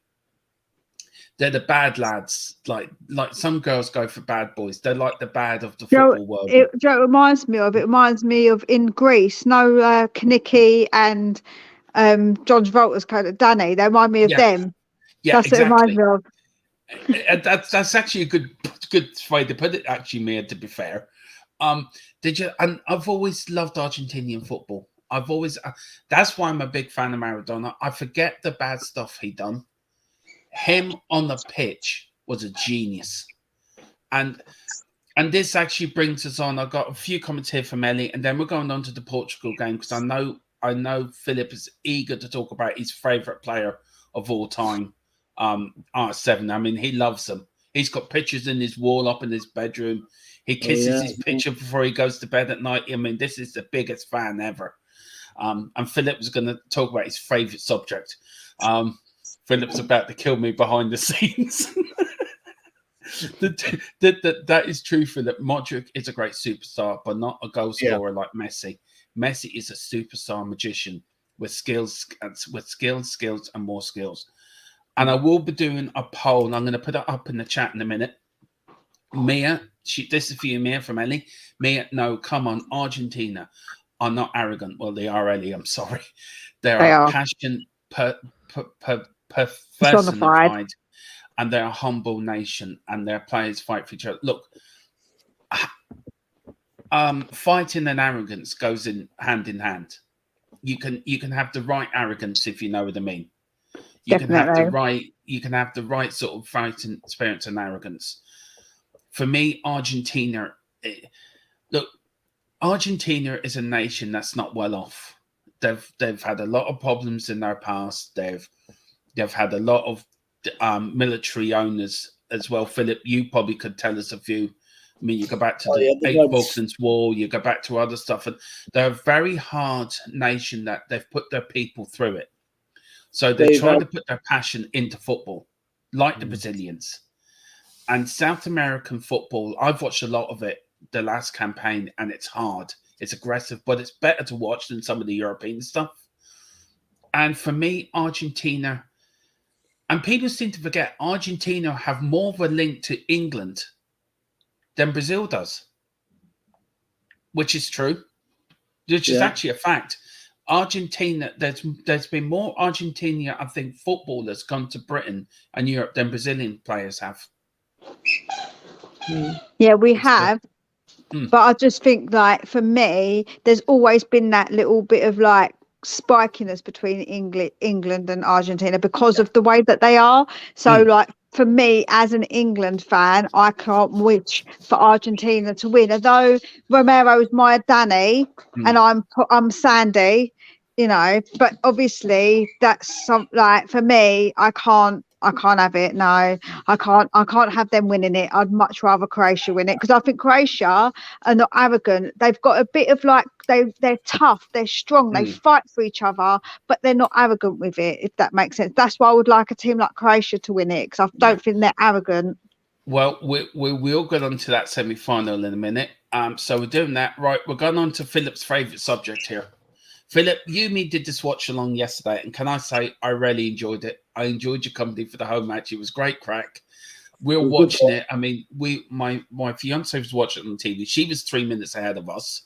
the bad lads. Like some girls go for bad boys. They're like the bad of the football world. It reminds me of in Greece. No, Kanicki and John Travolta's kind of Danny. They remind me of them. Yeah, that's exactly. What it reminds me of. That's actually a good way to put it. Actually, Mia, to be fair, and I've always loved Argentinian football. I've always that's why I'm a big fan of Maradona. I forget the bad stuff he done. Him on the pitch was a genius. And this actually brings us on. I've got a few comments here from Ellie, and then we're going on to the Portugal game because I know Philip is eager to talk about his favourite player of all time, R7. I mean, he loves them. He's got pictures in his wall up in his bedroom. He kisses his picture before he goes to bed at night. I mean, this is the biggest fan ever. And Philip was going to talk about his favourite subject. Philip's about to kill me behind the scenes. That is true, Philip. Modric is a great superstar, but not a goal scorer like Messi. Messi is a superstar magician with skills, and more skills. And I will be doing a poll. I'm going to put it up in the chat in a minute. Mia, this is for you, Mia, from Ellie. Mia, no, come on, Argentina are not arrogant. Well, they are, Ellie. I'm sorry. They are passion personified. and they're a humble nation, and their players fight for each other. Look, fighting and arrogance goes in hand. You can have the right arrogance, if you know what I mean. You can have the right sort of fighting spirit and arrogance. For me, Argentina, Argentina is a nation that's not well off. They've had a lot of problems in their past. They've had a lot of military owners as well. Philip, you probably could tell us a few. I mean, you go back to the Falklands War, you go back to other stuff, and they're a very hard nation that they've put their people through it. So they're trying to put their passion into football, like the Brazilians. And South American football, I've watched a lot of it the last campaign, and it's hard. It's aggressive, but it's better to watch than some of the European stuff. And for me, Argentina, and people seem to forget, Argentina have more of a link to England than Brazil does, which is true, which is actually a fact. Argentina, there's been more Argentina, I think, footballers come to Britain and Europe than Brazilian players have. Yeah, we have. But I just think, like, for me, there's always been that little bit of like spikiness between England and Argentina because of the way that they are. So like, for me as an England fan, I can't wish for Argentina to win. Although Romero's my Danny and I'm Sandy, you know, but obviously that's like, for me, I can't have it. No, I can't have them winning it. I'd much rather Croatia win it, because I think Croatia are not arrogant. They've got a bit of like, they're tough, they're strong, they fight for each other, but they're not arrogant with it, if that makes sense. That's why I would like a team like Croatia to win it, because I don't think they're arrogant. Well, we'll get on to that semi-final in a minute. So we're doing that. Right, we're going on to Philip's favourite subject here. Philip, you and me did this watch along yesterday, and can I say I really enjoyed it. I enjoyed your company for the home match. It was great crack. We were watching it. I mean, my fiance was watching it on TV. She was 3 minutes ahead of us.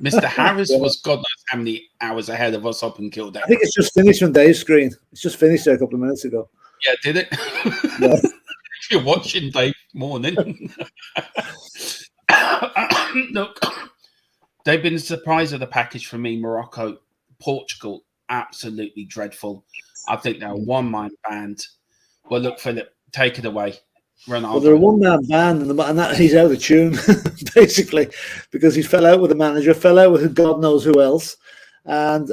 Mr. Harris was God knows how many hours ahead of us up in Kildare. I think it's just finished on Dave's screen. It's just finished there a couple of minutes ago. Yeah, did it? Yeah. You're watching Dave morning. Look, they've been a surprise of the package for me. Morocco, Portugal, absolutely dreadful. I think they're a one-man band. Well, look, Philip, take it away. Ronaldo. Well, they're a one-man band, and that he's out of tune, basically, because he fell out with the manager, fell out with God knows who else. And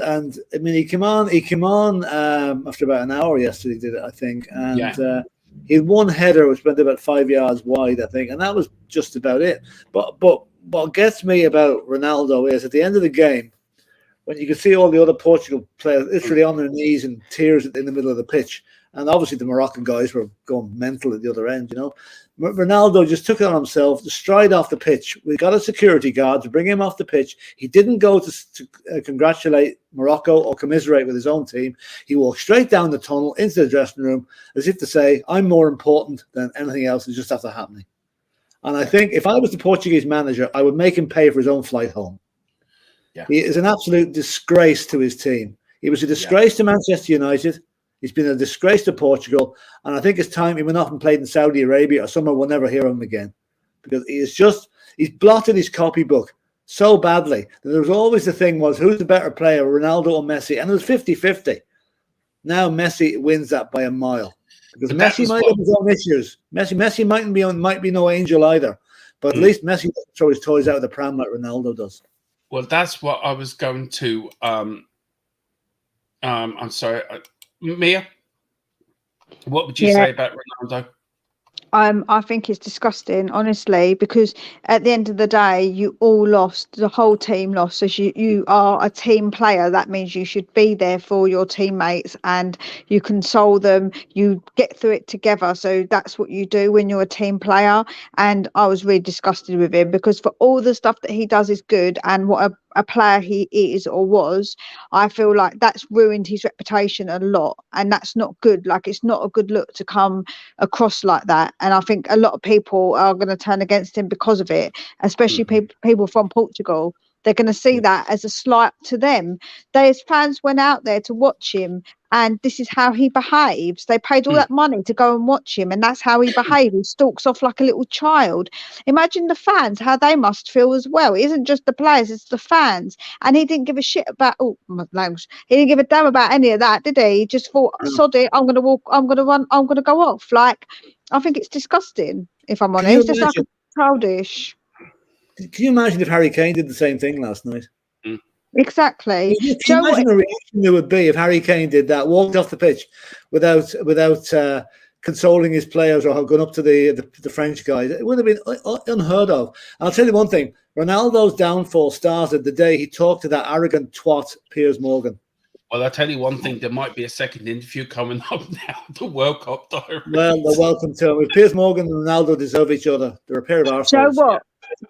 I mean, he came on after about an hour yesterday, did it, I think. And he had one header which went about 5 yards wide, I think, and that was just about it. But what gets me about Ronaldo is at the end of the game, when you could see all the other Portugal players literally on their knees in tears in the middle of the pitch, and obviously the Moroccan guys were going mental at the other end, you know. Ronaldo just took it on himself to stride off the pitch. We got a security guard to bring him off the pitch. He didn't go to congratulate Morocco or commiserate with his own team. He walked straight down the tunnel into the dressing room as if to say, I'm more important than anything else that's just after happening. And I think if I was the Portuguese manager, I would make him pay for his own flight home. Yeah. He is an absolute disgrace to his team. He was a disgrace to Manchester United. He's been a disgrace to Portugal. And I think it's time he went off and played in Saudi Arabia or somewhere we'll never hear him again. Because he's blotted his copybook so badly that there was always the thing was, who's the better player, Ronaldo or Messi? And it was 50-50. Now Messi wins that by a mile. Because Messi might have his own issues. Messi might be no angel either. But at least Messi doesn't throw his toys out of the pram like Ronaldo does. Well, that's what I was going to. I'm sorry, Mia. What would you say about Ronaldo? I think it's disgusting, honestly, because at the end of the day, you all lost. The whole team lost. So you are a team player. That means you should be there for your teammates and you console them. You get through it together. So that's what you do when you're a team player. And I was really disgusted with him because for all the stuff that he does is good, and what a player he is or was, I feel like that's ruined his reputation a lot, and that's not good. Like, it's not a good look to come across like that, and I think a lot of people are going to turn against him because of it, especially people from Portugal. They're going to see that as a slight to them. There's fans went out there to watch him, and this is how he behaves. They paid all that money to go and watch him, and that's how he behaves. He stalks off like a little child. Imagine the fans, how they must feel as well. It isn't just the players, it's the fans. And he didn't give a shit about, oh, my language. He didn't give a damn about any of that, did he? He just thought, sod it, I'm going to walk, I'm going to run, I'm going to go off. Like, I think it's disgusting, if I'm honest. It's like childish. Can you imagine if Harry Kane did the same thing last night? Exactly. Can you imagine the reaction there would be if Harry Kane did that, walked off the pitch without consoling his players or gone up to the French guys? It would have been unheard of. I'll tell you one thing: Ronaldo's downfall started the day he talked to that arrogant twat Piers Morgan. Well, I'll tell you one thing: there might be a second interview coming up now. The World Cup diary. Well, they're welcome to him. If Piers Morgan and Ronaldo deserve each other, they're a pair of arseholes.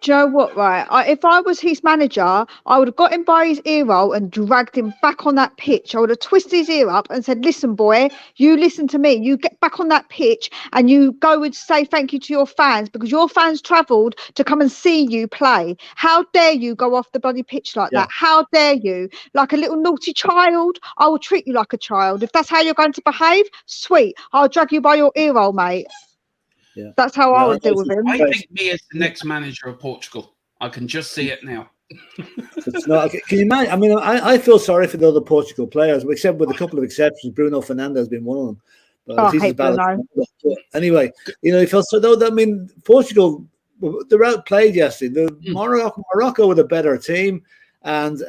Joe, what, right? If I was his manager, I would have got him by his ear roll and dragged him back on that pitch. I would have twisted his ear up and said, listen, boy, you listen to me. You get back on that pitch and you go and say thank you to your fans, because your fans travelled to come and see you play. How dare you go off the bloody pitch like that? How dare you? Like a little naughty child, I will treat you like a child. If that's how you're going to behave, sweet. I'll drag you by your ear roll, mate. Yeah. That's how I would deal with him. I think me as the next manager of Portugal. I can just see it now. It's not. Can you imagine? I mean, I feel sorry for the other Portugal players, except with a couple of exceptions. Bruno Fernandes has been one of them. But I hate Bruno. Anyway, you know, he felt so. Though I mean, Portugal, they're outplayed yesterday. Morocco with a better team, and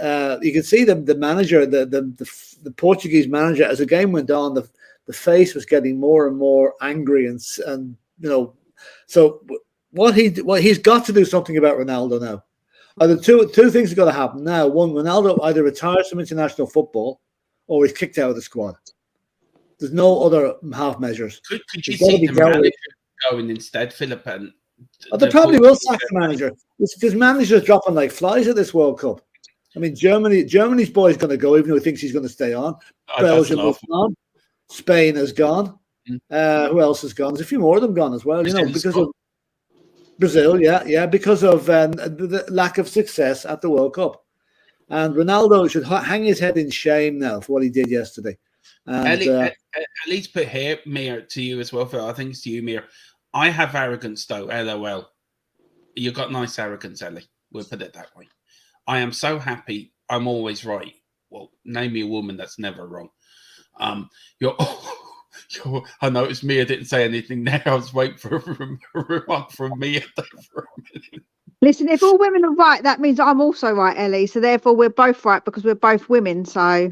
you can see the manager, the Portuguese manager, as the game went on, the face was getting more and more angry and you know, so what he's got to do something about Ronaldo now. The two things have got to happen now. One, Ronaldo either retires from international football or he's kicked out of the squad. There's no other half measures. Could you see the manager going instead, Philip? And they probably will sack the manager. Because managers dropping like flies at this World Cup. I mean, Germany's boy's going to go, even though he thinks he's going to stay on. Belgium has gone. Spain has gone. Who else has gone? There's a few more of them gone as well, you know, because of Brazil, because of the lack of success at the World Cup. And Ronaldo should hang his head in shame now for what he did yesterday. And, at least put here, Mia, to you as well, Phil. I think it's to you, Mia. I have arrogance, though, LOL. You've got nice arrogance, Ellie. We'll put it that way. I am so happy I'm always right. Well, name me a woman that's never wrong. I noticed Mia didn't say anything there. I was waiting for a remark from Mia for a minute. Listen, if all women are right, that means I'm also right, Ellie. So therefore, we're both right because we're both women. So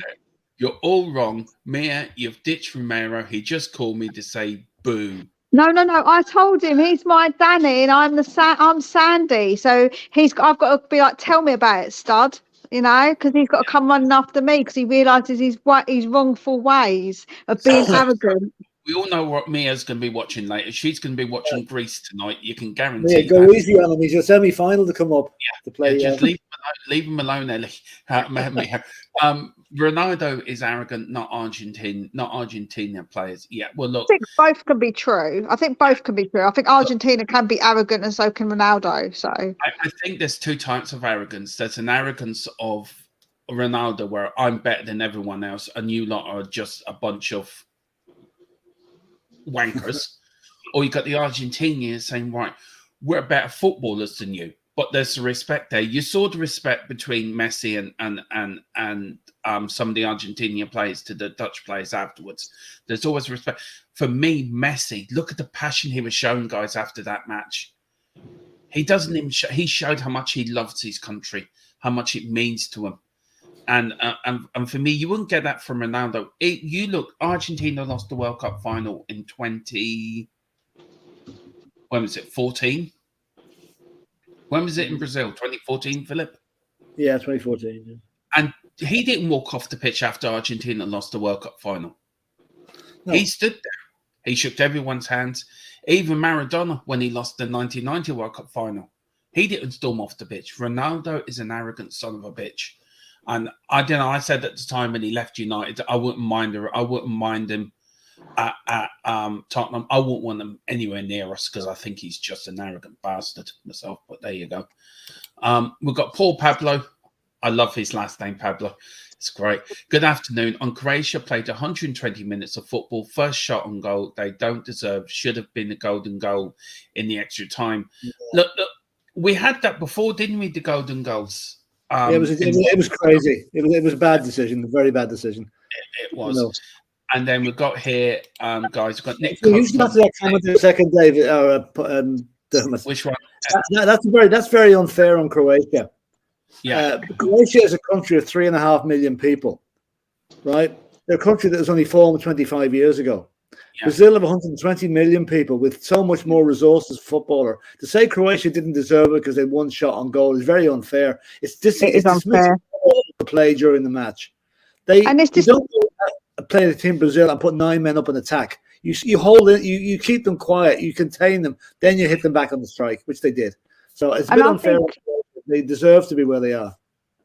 you're all wrong, Mia. You've ditched Romero. He just called me to say boo. No. I told him he's my Danny and I'm Sandy. So I've got to be like, tell me about it, stud. You know, because he's got to come running after me because he realises his wrongful ways of being arrogant. We all know what Mia's going to be watching later. She's going to be watching Greece tonight. You can guarantee. Yeah, go easy on him. He's a semi-final to come up to play. Just leave him alone, Ellie. Ronaldo is arrogant, not Argentina players. Yeah, well, look. I think both can be true. I think Argentina can be arrogant, and so can Ronaldo. So I think there's two types of arrogance. There's an arrogance of Ronaldo, where I'm better than everyone else, and you lot are just a bunch of wankers. Or you got the Argentinians saying, right, we're better footballers than you. But there's the respect there. You saw the respect between Messi and some of the Argentinian players to the Dutch players afterwards. There's always respect. For me, Messi, look at the passion he was showing, guys, after that match. He doesn't even he showed how much he loves his country, how much it means to him. And for me, you wouldn't get that from Ronaldo. You look, Argentina lost the World Cup final in 14? When was it in Brazil? 2014, Philip? Yeah, 2014. Yeah. And he didn't walk off the pitch after Argentina lost the World Cup final. No. He stood there. He shook everyone's hands. Even Maradona, when he lost the 1990 World Cup final, he didn't storm off the pitch. Ronaldo is an arrogant son of a bitch. And I don't know, I said at the time when he left United, I wouldn't mind him at Tottenham. I wouldn't want him anywhere near us because I think he's just an arrogant bastard myself. But there you go. We've got Paul Pablo. I love his last name, Pablo. It's great. Good afternoon. On Croatia played 120 minutes of football. First shot on goal. They don't deserve. Should have been a golden goal in the extra time. Yeah. Look, we had that before, didn't we? The golden goals. Yeah, it was crazy. It was a bad decision, a very bad decision. It was. And then we've got here, guys. We've got Nick. You should have to comment in a second, David. Which one? That's very unfair on Croatia. Yeah, Croatia is a country of 3.5 million people, right? They're a country that was only formed 25 years ago. Yeah. Brazil have 120 million people with so much more resources. Footballer, to say Croatia didn't deserve it because they one shot on goal is very unfair. It is unfair to play during the match. You don't play the team Brazil and put 9 men up in attack. You hold it, you keep them quiet, you contain them, then you hit them back on the strike, which they did. So it's a bit unfair. They deserve to be where they are.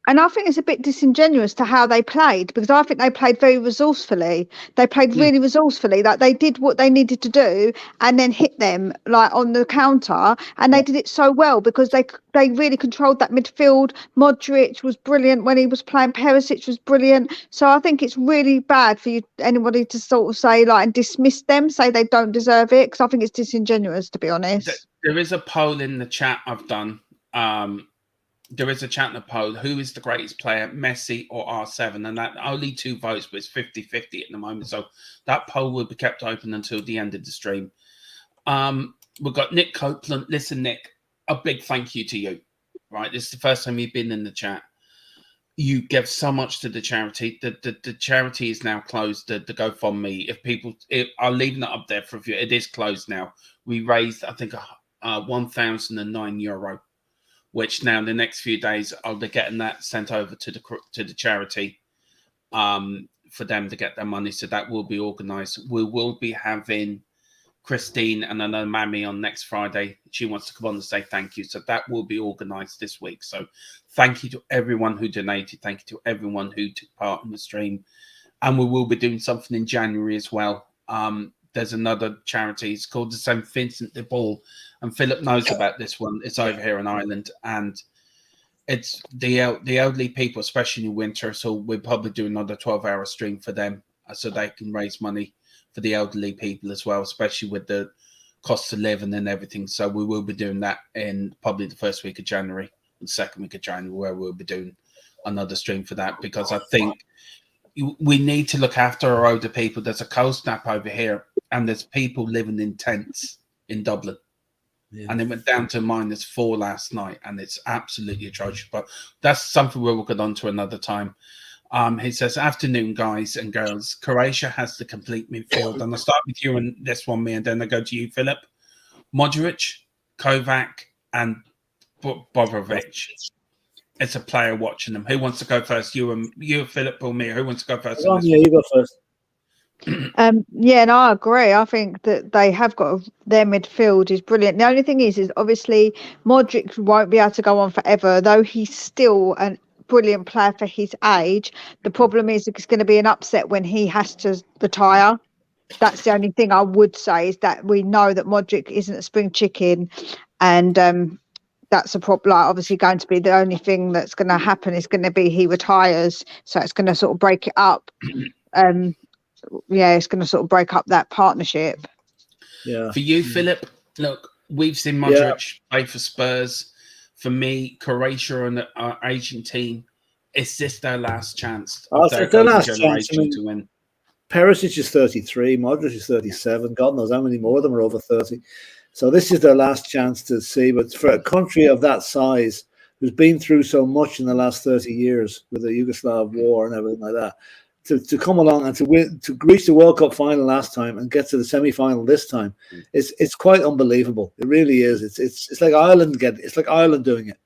And I think it's a bit disingenuous to how they played, because I think they played very resourcefully. They played really resourcefully. Like, they did what they needed to do and then hit them like on the counter. And they did it so well because they really controlled that midfield. Modric was brilliant when he was playing. Perisic was brilliant. So I think it's really bad for anybody to sort of say like and dismiss them, say they don't deserve it, because I think it's disingenuous, to be honest. There is a poll in the chat I've done. There is a chat in the poll. Who is the greatest player, Messi or R7? And that only 2 votes, but it's 50-50 at the moment. So that poll will be kept open until the end of the stream. We've got Nick Copeland. Listen, Nick, a big thank you to you. Right, this is the first time you've been in the chat. You give so much to the charity. The charity is now closed. The GoFundMe. If people are leaving it up there for a few, it is closed now. We raised, I think, €1,009. Which now in the next few days I'll be getting that sent over to the charity for them to get their money. So that will be organised. We will be having Christine and another Mammy on next Friday. She wants to come on and say thank you. So that will be organised this week. So thank you to everyone who donated. Thank you to everyone who took part in the stream. And we will be doing something in January as well. There's another charity. It's called the St. Vincent de Paul. And Philip knows about this one. It's over here in Ireland. And it's the elderly people, especially in winter. So we'll probably do another 12-hour stream for them so they can raise money for the elderly people as well, especially with the cost of living and everything. So we will be doing that in probably the first week of January, the second week of January, where we'll be doing another stream for that, because I think we need to look after our older people. There's a cold snap over here, and there's people living in tents in Dublin. Yeah. And it went down to -4 last night, and it's absolutely atrocious. But that's something we'll get on to another time. He says, afternoon, guys and girls. Croatia has the complete midfield. And I'll start with you and this one, me, and then I go to you, Philip. Modric, Kovac, and Bobovic. It's a player watching them. Who wants to go first? You, Philip, or me? Who wants to go first? Yeah, you go first. Yeah, and I agree. I think that they have got their midfield is brilliant. The only thing is obviously Modric won't be able to go on forever, though he's still a brilliant player for his age. The problem is it's going to be an upset when he has to retire. That's the only thing I would say, is that we know that Modric isn't a spring chicken, and that's a problem. Like, obviously going to be the only thing that's going to happen is going to be he retires, so it's going to sort of break it up. Yeah, it's going to sort of break up that partnership. Yeah. For you, Philip, look, we've seen Modric play for Spurs. For me, Croatia and our Asian team, is this their last chance? It's their last chance to win. Perisic is 33, Modric is 37. God knows how many more of them are over 30. So this is their last chance to see. But for a country of that size, who's been through so much in the last 30 years with the Yugoslav war and everything like that, to come along and to win, to reach the World Cup final last time and get to the semi-final this time, it's quite unbelievable. It really is. It's like Ireland it's like Ireland doing it,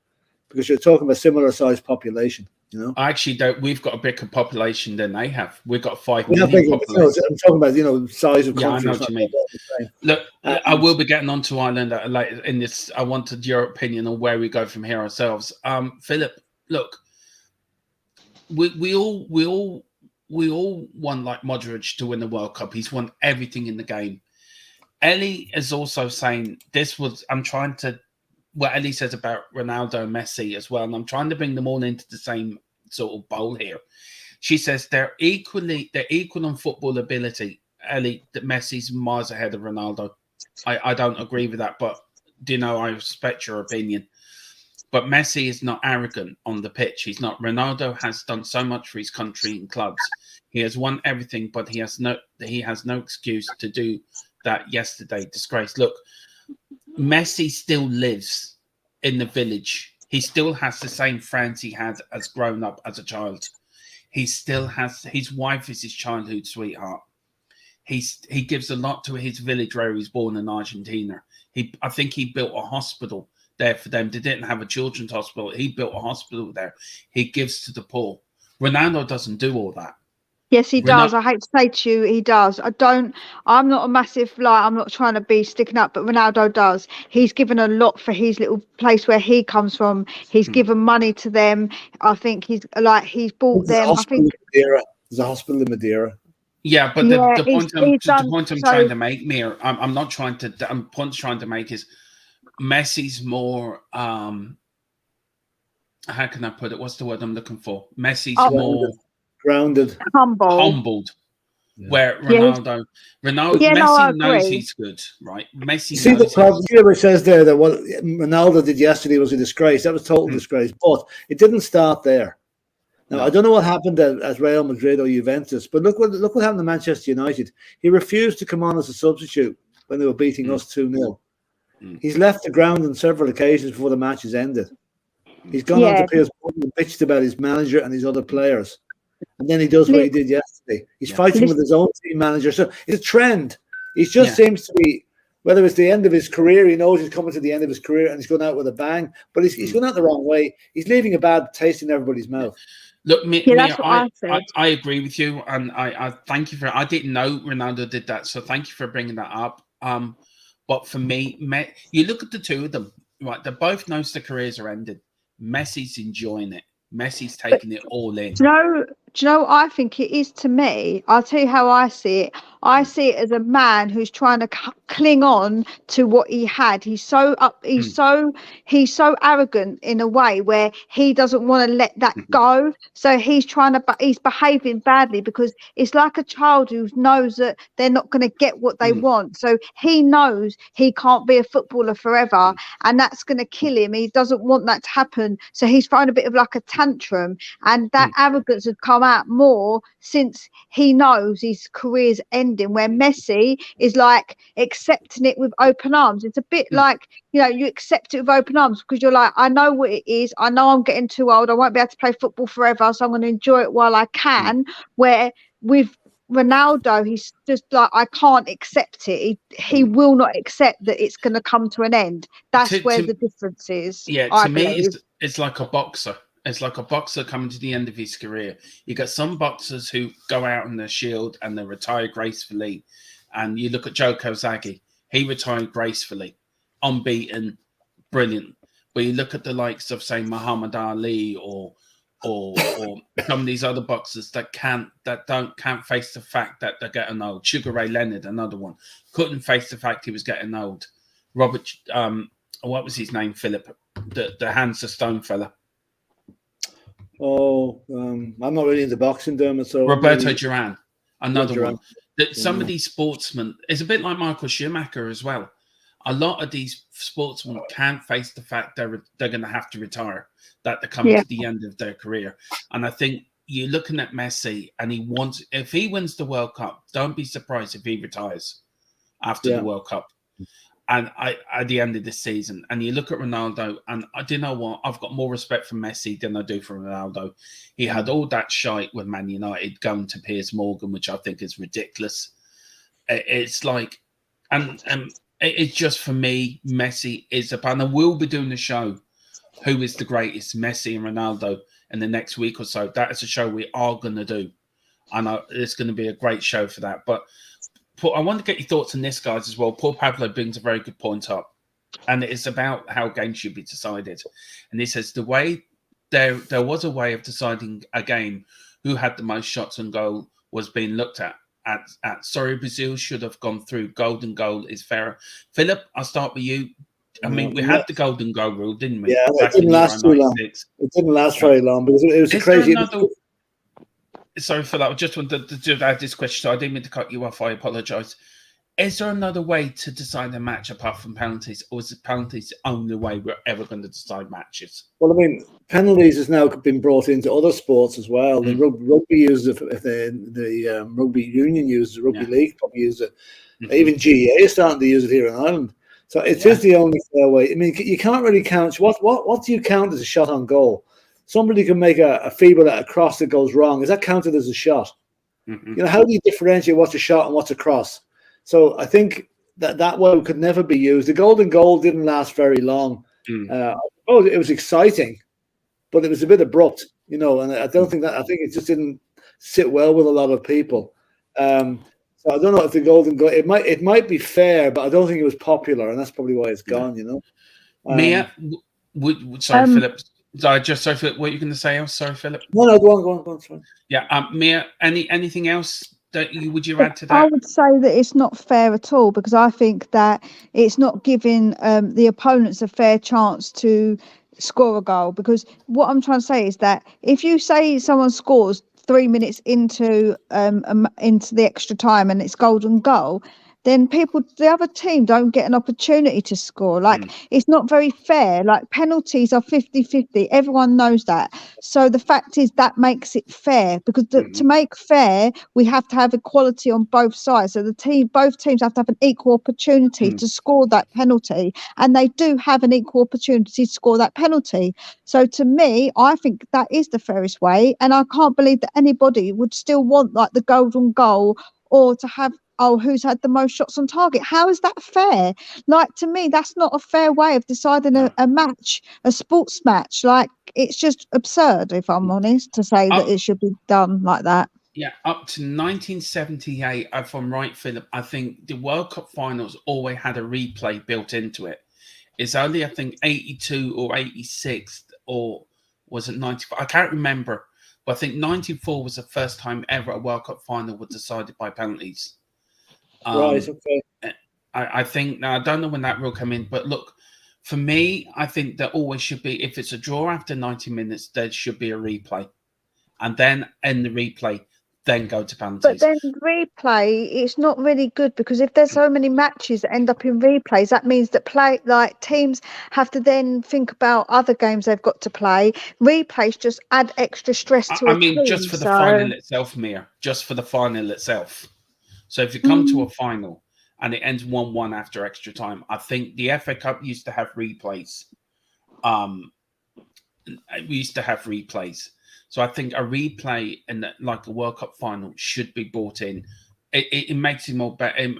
because you're talking about similar sized population. You know, I actually don't. We've got a bigger population than they have. We've got 5 million population. I'm talking about size of countries. I know what you mean. Look, I will be getting on to Ireland later in this. I wanted your opinion on where we go from here ourselves. Philip, look, we all want like Modric to win the World Cup. He's won everything in the game. Ellie is also saying I'm trying to, what Ellie says about Ronaldo and Messi as well, and I'm trying to bring them all into the same sort of bowl here. She says they're equal on football ability. Ellie, that Messi's miles ahead of Ronaldo. I don't agree with that, but I respect your opinion. But Messi is not arrogant on the pitch. He's not. Ronaldo has done so much for his country and clubs. He has won everything, but he has no excuse to do that yesterday. Disgrace. Look, Messi still lives in the village. He still has the same friends he had as grown up as a child. He still has his wife is his childhood sweetheart. He gives a lot to his village where he was born in Argentina. I think he built a hospital there for them. They didn't have a children's hospital. He built a hospital there. He gives to the poor. Ronaldo doesn't do all that. Yes, he does. I hate to say to you, he does. I'm not a massive, I'm not trying to be sticking up, but Ronaldo does. He's given a lot for his little place where he comes from. He's given money to them. I think he's bought them. I think there's a hospital in Madeira. Yeah, but the point I'm trying to make, Mir, I'm not trying to. The point I'm trying to make is Messi's more. How can I put it? What's the word I'm looking for? Messi's more grounded, humbled. Yeah. Where Messi knows he's good, right? Messi. See the problem. It says there that what Ronaldo did yesterday was a disgrace. That was total disgrace, but it didn't start there. Now, I don't know what happened at Real Madrid or Juventus, but look what happened to Manchester United. He refused to come on as a substitute when they were beating us 2-0. He's left the ground on several occasions before the matches ended. He's gone on to Piers Morgan and bitched about his manager and his other players. And then he does what he did yesterday. He's fighting with his own team manager. So it's a trend. He just seems to be, whether it's the end of his career, he knows he's coming to the end of his career and he's going out with a bang, but he's going out the wrong way. He's leaving a bad taste in everybody's mouth. Look, I agree with you, and I thank you for. I didn't know Ronaldo did that, so thank you for bringing that up. But for me, you look at the two of them, right? They both know their careers are ended. Messi's enjoying it. Messi's taking it all in. Do you know what I think it is to me? I'll tell you how I see it. I see it as a man who's trying to cling on to what he had. He's so arrogant in a way where he doesn't want to let that go. So he's behaving badly because it's like a child who knows that they're not going to get what they want. So he knows he can't be a footballer forever, and that's going to kill him. He doesn't want that to happen. So he's throwing a bit of like a tantrum, and that arrogance has come out more since he knows his career's ending, where Messi is like accepting it with open arms. It's a bit like, you accept it with open arms because you're like, I know what it is. I know I'm getting too old. I won't be able to play football forever, so I'm going to enjoy it while I can. Where with Ronaldo, he's just like, I can't accept it. He will not accept that it's going to come to an end. That's where the difference is. Yeah, to me, it's like a boxer. It's like a boxer coming to the end of his career. You got some boxers who go out on their shield and they retire gracefully. And you look at Joe Kozaki. He retired gracefully, unbeaten, brilliant. But you look at the likes of, say, Muhammad Ali or some of these other boxers that can't face the fact that they're getting old. Sugar Ray Leonard, another one, couldn't face the fact he was getting old. Robert, what was his name? Philip, the hands of stone fella. I'm not really into boxing, Dermot. So Roberto Duran, another one. That some of these sportsmen, it's a bit like Michael Schumacher as well. A lot of these sportsmen can't face the fact they're going to have to retire, that they're coming to the end of their career. And I think you're looking at Messi, and if he wins the World Cup, don't be surprised if he retires after the World Cup. And at the end of the season, and you look at Ronaldo, and I do know what, I've got more respect for Messi than I do for Ronaldo. He had all that shite with Man United going to Piers Morgan, which I think is ridiculous. It's like, and it's just, for me, Messi is and I will be doing the show, who is the greatest, Messi and Ronaldo, in the next week or so. That is a show we are going to do, and it's going to be a great show for that. But I want to get your thoughts on this, guys, as well. Paul Pablo brings a very good point up, and it's about how games should be decided. And he says the way there was a way of deciding a game who had the most shots on goal was being looked at. Sorry, Brazil should have gone through. Golden goal is fairer. Philip, I'll start with you. I mean, we had the golden goal rule, didn't we? Yeah, Back it didn't in last too long. 96. It didn't last very long because it was Is crazy. there another... Sorry for that. I just wanted to add this question. So I didn't mean to cut you off. I apologise. Is there another way to decide a match apart from penalties, or is it penalties the only way we're ever going to decide matches? Well, I mean, penalties has now been brought into other sports as well. The rugby uses it. The rugby union uses it. Rugby league probably uses it. Even GEA is starting to use it here in Ireland. So it is the only fair way. I mean, you can't really count. What do you count as a shot on goal? Somebody can make a feeble at a cross that goes wrong. Is that counted as a shot? You know, how do you differentiate what's a shot and what's a cross? So I think that one could never be used. The golden goal didn't last very long. It was exciting, but it was a bit abrupt, you know. And I don't think that. I think it just didn't sit well with a lot of people. So I don't know if the golden goal. It might be fair, but I don't think it was popular, and that's probably why it's gone. You know. Mia, sorry, Philip. Sorry, Philip. What are you going to say? Sorry, Philip. No, go on. Sorry. Yeah, Mia. Anything else that would you add to that? I would say that it's not fair at all, because I think that it's not giving the opponents a fair chance to score a goal. Because what I'm trying to say is that if you say someone scores 3 minutes into the extra time and it's golden goal, then the other team don't get an opportunity to score. Like, it's not very fair. Like, penalties are 50-50. Everyone knows that. So the fact is that makes it fair, because to make fair, we have to have equality on both sides. So both teams have to have an equal opportunity to score that penalty, and they do have an equal opportunity to score that penalty. So to me, I think that is the fairest way, and I can't believe that anybody would still want like the golden goal, or to have, who's had the most shots on target. How is that fair? Like, to me, that's not a fair way of deciding a match, a sports match. Like, it's just absurd, if I'm honest, to say that it should be done like that. Yeah, up to 1978, if I'm right, Philip, I think the World Cup finals always had a replay built into it. It's only, I think, 82 or 86, or was it 94? I can't remember. But I think 94 was the first time ever a World Cup final was decided by penalties. Right, okay. I think, now I don't know when that rule came in, but look, for me, I think there always should be, if it's a draw after 90 minutes, there should be a replay. And then end the replay, then go to penalties. But then replay, it's not really good, because if there's so many matches that end up in replays, that means that teams have to then think about other games they've got to play. Replays just add extra stress to a team. Just for the final itself, Mia, just for the final itself. So if you come to a final and it ends 1-1 after extra time, I think the FA Cup used to have replays. We used to have replays. So I think a replay in like a World Cup final should be brought in. It makes it more better.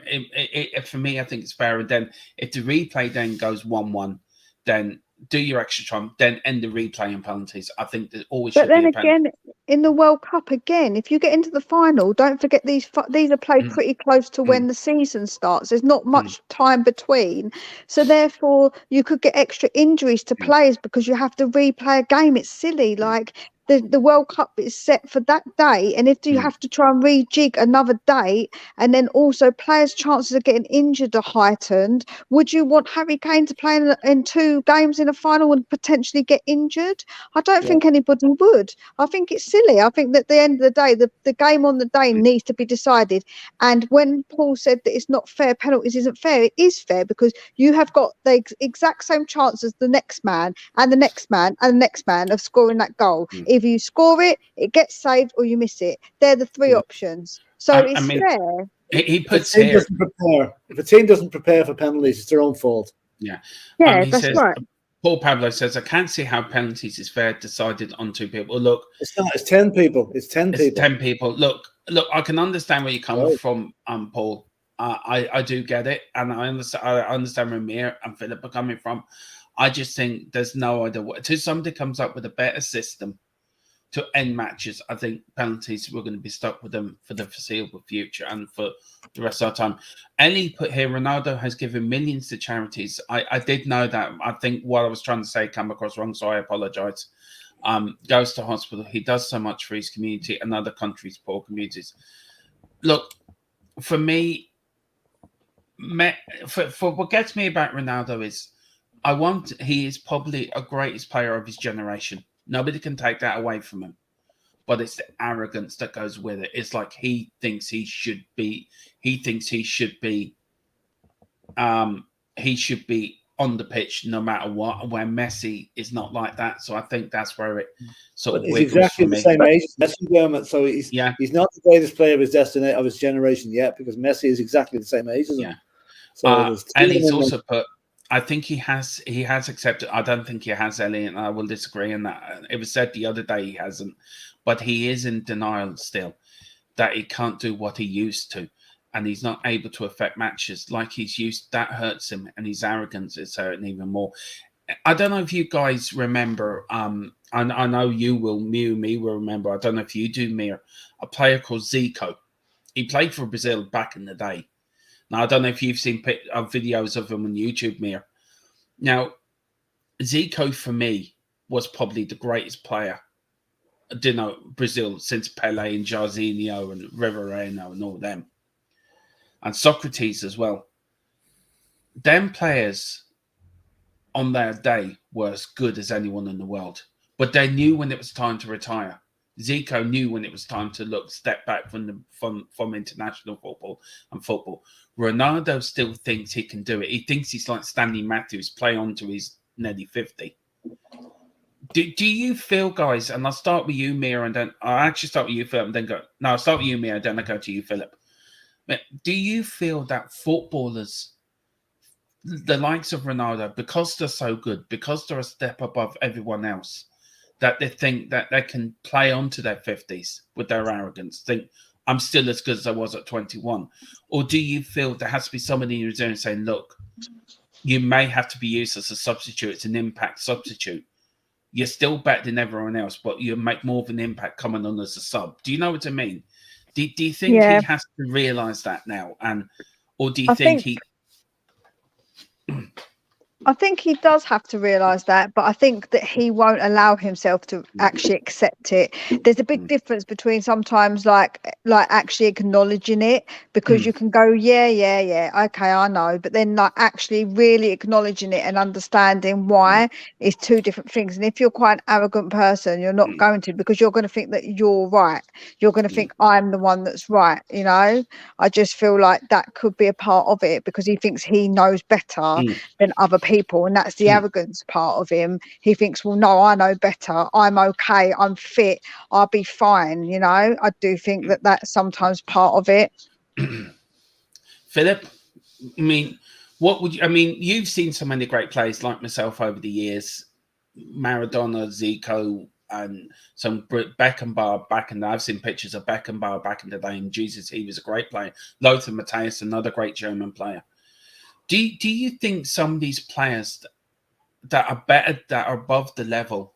For me, I think it's fair. And then if the replay then goes 1-1, then do your extra time, then end the replay and penalties. I think that always should be a penalty. But then again, in the World Cup, if you get into the final, don't forget these are played pretty close to when the season starts. There's not much time between. So therefore, you could get extra injuries to players because you have to replay a game. It's silly. Like, the World Cup is set for that day, and if you have to try and rejig another date, and then also players' chances of getting injured are heightened, would you want Harry Kane to play in 2 games in a final and potentially get injured? I don't think anybody would. I think it's silly. I think that at the end of the day, the game on the day needs to be decided. And when Paul said that it's not fair, penalties isn't fair, it is fair, because you have got the exact same chance as the next man and the next man and the next man of scoring that goal. Either you score it, it gets saved, or you miss it. They're the 3 options. So it's fair. He puts here. If a team doesn't prepare for penalties, it's their own fault. Yeah, that's right. Paul Pablo says, I can't see how penalties is fair decided on 2 people. Look, it's not. It's 10 people. It's 10 people. 10 people. Look. I can understand where you're coming from, Paul. I do get it, and I understand where Mir and Philip are coming from. I just think there's no other way. Until somebody comes up with a better system to end matches, I think penalties, we're going to be stuck with them for the foreseeable future and for the rest of our time. Ellie put here, Ronaldo has given millions to charities. I did know that. I think what I was trying to say came across wrong, so I apologize. Goes to hospital. He does so much for his community and other countries' poor communities. Look, for me, for what gets me about Ronaldo is he is probably a greatest player of his generation. Nobody can take that away from him. But it's the arrogance that goes with it. It's like he thinks he should be on the pitch no matter what, where Messi is not like that. So I think that's where it sort of he's wiggles exactly for the me. same age as Messi, Dermot. So he's not the greatest player of his generation yet, because Messi is exactly the same age as him. Yeah. So and he's also put, I think he has accepted. I don't think he has, Elliot, and I will disagree on that. It was said the other day he hasn't, but he is in denial still that he can't do what he used to, and he's not able to affect matches like he's used. That hurts him, and his arrogance is hurting even more. I don't know if you guys remember. I know you will. Me will remember. I don't know if you do, Mir. A player called Zico. He played for Brazil back in the day. Now, I don't know if you've seen videos of him on YouTube, Mir. Now, Zico, for me, was probably the greatest player, Brazil, since Pelé and Jairzinho and Riverino and all them. And Socrates as well. Them players on their day were as good as anyone in the world. But they knew when it was time to retire. Zico knew when it was time to step back from international football and football. Ronaldo still thinks he can do it. He thinks he's like Stanley Matthews, play on to his nearly 50. Do you feel, guys, and I'll start with you, Mia, and then I'll actually start with you, Philip, and then go. No, I'll start with you, Mia, and then I'll go to you, Philip. But do you feel that footballers, the likes of Ronaldo, because they're so good, because they're a step above everyone else, that they think that they can play on to their 50s with their arrogance, think, I'm still as good as I was at 21? Or do you feel there has to be somebody in reserve saying, look, you may have to be used as a substitute, it's an impact substitute. You're still better than everyone else, but you make more of an impact coming on as a sub. Do you know what I mean? Do you think he has to realise that now? Or do you think he... I think he does have to realise that, but I think that he won't allow himself to actually accept it. There's a big difference between sometimes like actually acknowledging it, because you can go, yeah, okay, I know, but then like actually really acknowledging it and understanding why is two different things. And if you're quite an arrogant person, you're not going to, because you're going to think that you're right. You're going to think I'm the one that's right. You know, I just feel like that could be a part of it, because he thinks he knows better than other people. And that's the arrogance part of him. He thinks, well, no, I know better. I'm okay. I'm fit. I'll be fine. You know, I do think that that's sometimes part of it. Philip, I mean, you've seen so many great players like myself over the years, Maradona, Zico, and some Beckenbauer back in the day. I've seen pictures of Beckenbauer back in the day, and Jesus, he was a great player. Lothar Matthäus, another great German player. Do you think some of these players that are better, that are above the level,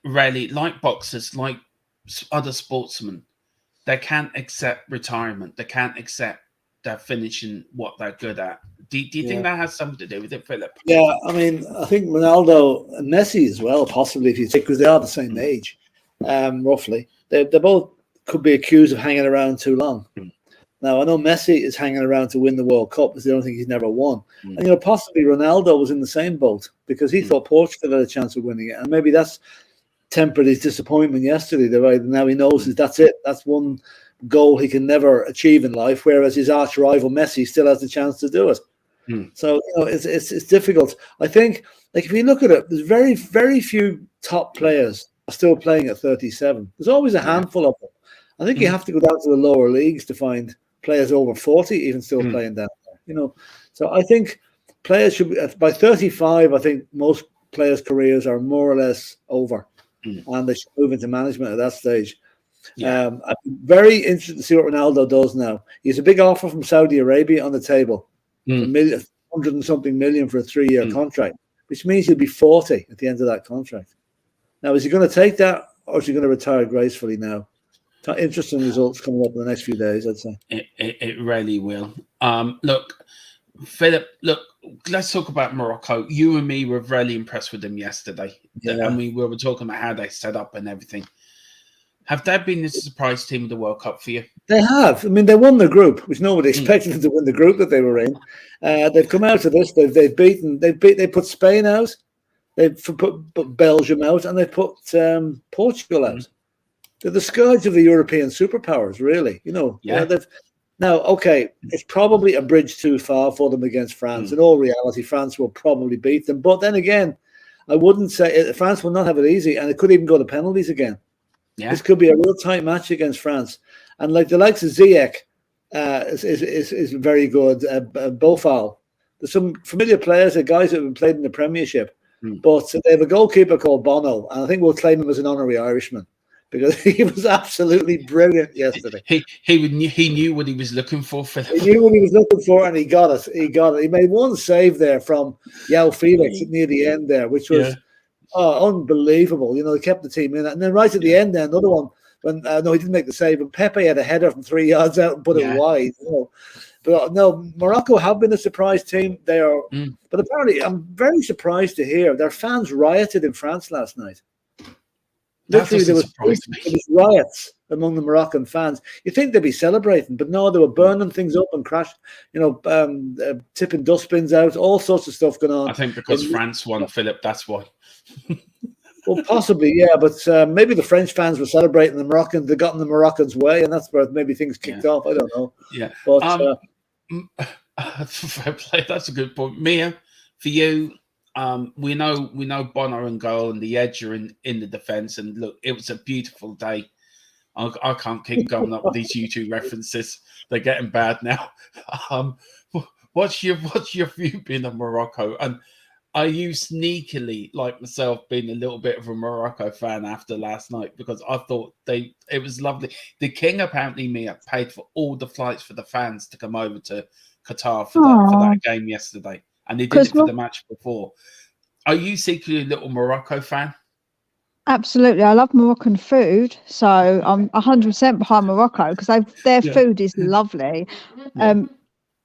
really, like boxers, like other sportsmen, they can't accept retirement? They can't accept they're finishing what they're good at. Do you think that has something to do with it, Philip? Yeah, I mean, I think Ronaldo and Messi as well, possibly, if you take, because they are the same age, roughly. They both could be accused of hanging around too long. Now, I know Messi is hanging around to win the World Cup because they don't think he's never won. And, you know, possibly Ronaldo was in the same boat because he thought Portugal had a chance of winning it. And maybe that's tempered his disappointment yesterday. Now he knows that's it. That's one goal he can never achieve in life, whereas his arch rival Messi still has the chance to do it. So, you know, it's difficult. I think, like, if you look at it, there's very, very few top players are still playing at 37. There's always a handful of them. I think you have to go down to the lower leagues to find players over 40 even still playing down there, you know. So I think players should be, by 35, I think most players' careers are more or less over, and they should move into management at that stage. I'm very interested to see what Ronaldo does now. He has a big offer from Saudi Arabia on the table, for 100 and something million for a 3-year contract, which means he'll be 40 at the end of that contract. Now, is he going to take that, or is he going to retire gracefully now? Interesting results coming up in the next few days, I'd say. It really will. Look, Philip, let's talk about Morocco. You and me were really impressed with them yesterday. And we were talking about how they set up and everything. Have they been the surprise team of the World Cup for you? They have. I mean, they won the group, which nobody expected them to win the group that they were in. They've come out of this. They put Spain out. They've put Belgium out, and they've put Portugal out. They're the scourge of the European superpowers, really. Yeah. Now, okay, it's probably a bridge too far for them against France. In all reality, France will probably beat them. But then again, I wouldn't say France will not have it easy, and it could even go to penalties again. Yeah. This could be a real tight match against France. And like the likes of Ziyech is very good. Bofal. There's some familiar players, guys that have played in the Premiership. But they have a goalkeeper called Bono, and I think we'll claim him as an honorary Irishman because he was absolutely brilliant yesterday. He knew what he was looking for. He knew what he was looking for, and he got it. He made one save there from João Felix near the end there, which was unbelievable. They kept the team in it. And then right at the end there, another one. When no, he didn't make the save, and Pepe had a header from 3 yards out and put it wide. But no, Morocco have been a surprise team. They are, but apparently, I'm very surprised to hear their fans rioted in France last night. Literally, there was riots among the Moroccan fans. You think they'd be celebrating, but no, they were burning things up and crashing, tipping dustbins out, all sorts of stuff going on. I think because France won, Philip, that's why. Well, possibly, yeah, but maybe the French fans were celebrating the Moroccans. They got in the Moroccans' way, and that's where maybe things kicked off. I don't know. Yeah, but fair play. That's a good point. Mia, for you, we know Bono and goal and the edge are in the defence. And look, it was a beautiful day. I can't keep going up with these YouTube references. They're getting bad now. What's your view being of Morocco? And are you sneakily, like myself, being a little bit of a Morocco fan after last night? Because I thought it was lovely. The king apparently, Mia, paid for all the flights for the fans to come over to Qatar for that game yesterday. And he did it for the match before. Are you secretly a little Morocco fan? Absolutely. I love Moroccan food. So I'm 100% behind Morocco because their food is lovely.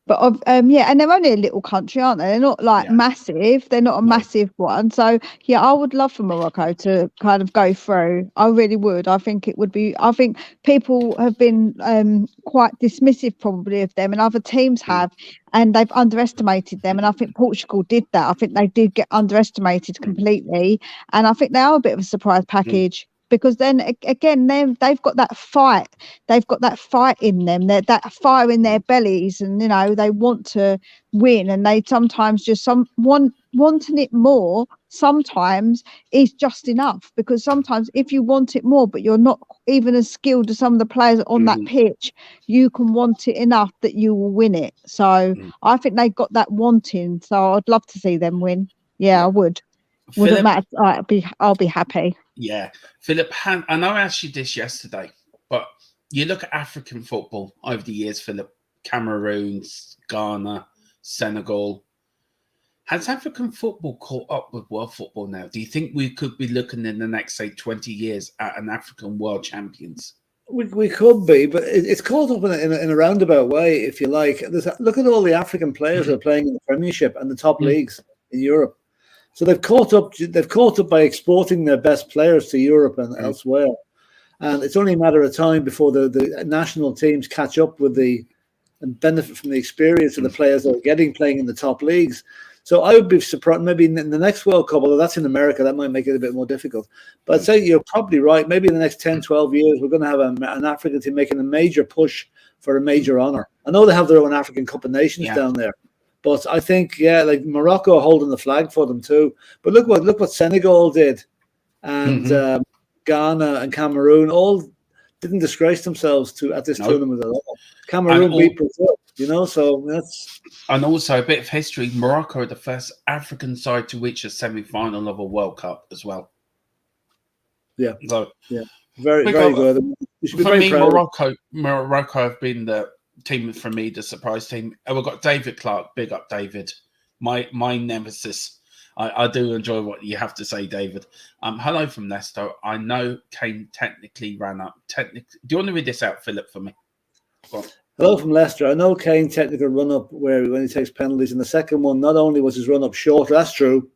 But and they're only a little country, aren't they? They're not massive. They're not a massive one. So I would love for Morocco to kind of go through. I really would. I think it would be. I think people have been quite dismissive probably of them, and other teams have, and they've underestimated them. And I think Portugal did that. I think they did get underestimated completely, and I think they are a bit of a surprise package. Because then again, they've got that fight. They've got that fight in them. That fire in their bellies, and they want to win. And they sometimes just wanting it more. Sometimes is just enough. Because sometimes if you want it more, but you're not even as skilled as some of the players on that pitch, you can want it enough that you will win it. So I think they got that wanting. So I'd love to see them win. Yeah, I would. Wouldn't matter. I'll be happy. Yeah, Philip, I know I asked you this yesterday, but you look at African football over the years, Philip, Cameroon, Ghana, Senegal. Has African football caught up with world football now? Do you think we could be looking in the next, say, 20 years at an African world champions? We could be, but it's caught up in a roundabout way, if you like. Look at all the African players that are playing in the Premiership and the top leagues in Europe. So they've caught up. They've caught up by exporting their best players to Europe and elsewhere, and it's only a matter of time before the national teams catch up with and benefit from the experience of the players that are playing in the top leagues. So I would be surprised. Maybe in the next World Cup, although that's in America, that might make it a bit more difficult. But I'd say you're probably right. Maybe in the next 10, 12 years, we're going to have an African team making a major push for a major honor. I know they have their own African Cup of Nations down there. But I think, like Morocco are holding the flag for them too. But look what Senegal did, and Ghana and Cameroon all didn't disgrace themselves at this tournament at all. Cameroon beat Brazil, so that's. And also a bit of history: Morocco are the first African side to reach a semi-final of a World Cup as well. Yeah, so very good. You should be for very me, proud. Morocco have been the team for me, the surprise team. And we've got David Clark. Big up, David. My nemesis. I do enjoy what you have to say, David. Hello from Leicester. I know Kane technically ran up. Do you want to read this out, Philip, for me? Hello from Leicester. I know Kane technical run up when he takes penalties. And the second one, not only was his run up shorter. That's true.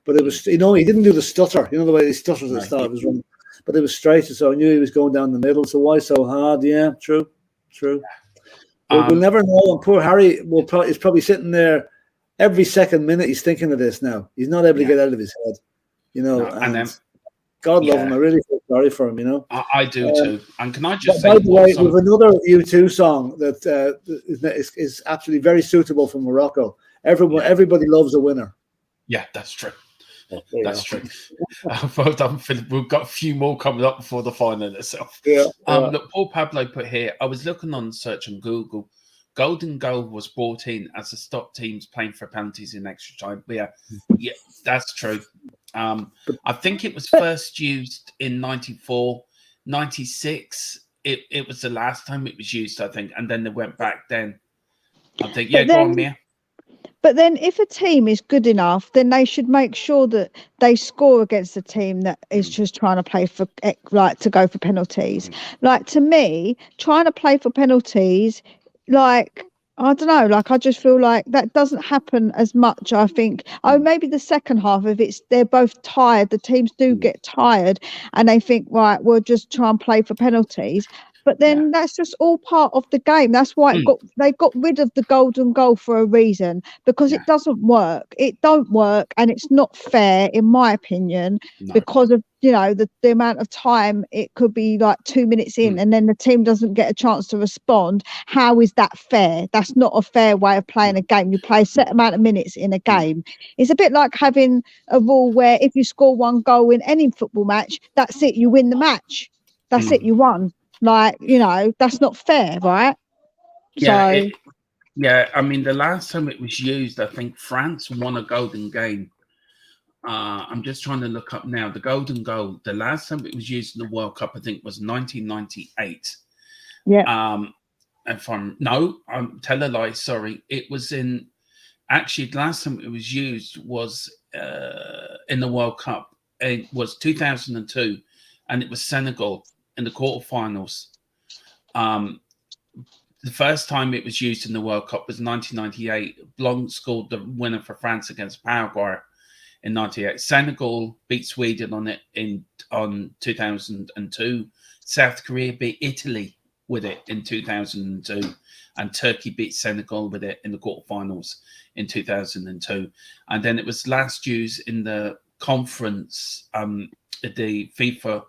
But it was, he didn't do the stutter. The way he stutters at the start of his run. but it was straight, so I knew he was going down the middle. So why so hard? Yeah, true. We'll never know. And poor Harry is probably sitting there every second minute. He's thinking of this now. He's not able to get out of his head, and God love him. I really feel sorry for him, I do too. And can I just say, by the way, with another U2 song that is absolutely very suitable for Morocco. Everybody loves a winner. Yeah, that's true. That's true. Well done, Philip. We've got a few more coming up before the final itself. Look, Paul Pablo put here, I was looking on search on Google. Golden goal was brought in as to stop teams playing for penalties in extra time. Yeah, that's true. I think it was first used in 94, 96. It was the last time it was used, I think, and then they went back then. I think, go on, Mia. But then if a team is good enough, then they should make sure that they score against a team that is just trying to play for, like, to go for penalties. Like, to me, trying to play for penalties, like, I don't know, like, I just feel like that doesn't happen as much. I think, maybe the second half of it's, they're both tired. The teams do get tired and they think, right, we'll just try and play for penalties. But then that's just all part of the game. That's why they got rid of the golden goal for a reason, because it doesn't work. It don't work, and it's not fair, in my opinion, because of the amount of time. It could be like 2 minutes in, and then the team doesn't get a chance to respond. How is that fair? That's not a fair way of playing a game. You play a set amount of minutes in a game. It's a bit like having a rule where if you score one goal in any football match, that's it. You win the match. That's it. You won. Like, that's not fair, right? Yeah, I mean, the last time it was used, I think France won a golden game. I'm just trying to look up now. The golden goal, the last time it was used in the World Cup, I think, was 1998. Yeah. I'm tell a lie, sorry. It was actually, the last time it was used was in the World Cup. It was 2002, and it was Senegal in the quarterfinals. The first time it was used in the World Cup was 1998. Blanc scored the winner for France against Paraguay in 98. Senegal beat Sweden on 2002. South Korea beat Italy with it in 2002, and Turkey beat Senegal with it in the quarterfinals in 2002. And then it was last used in the conference, the FIFA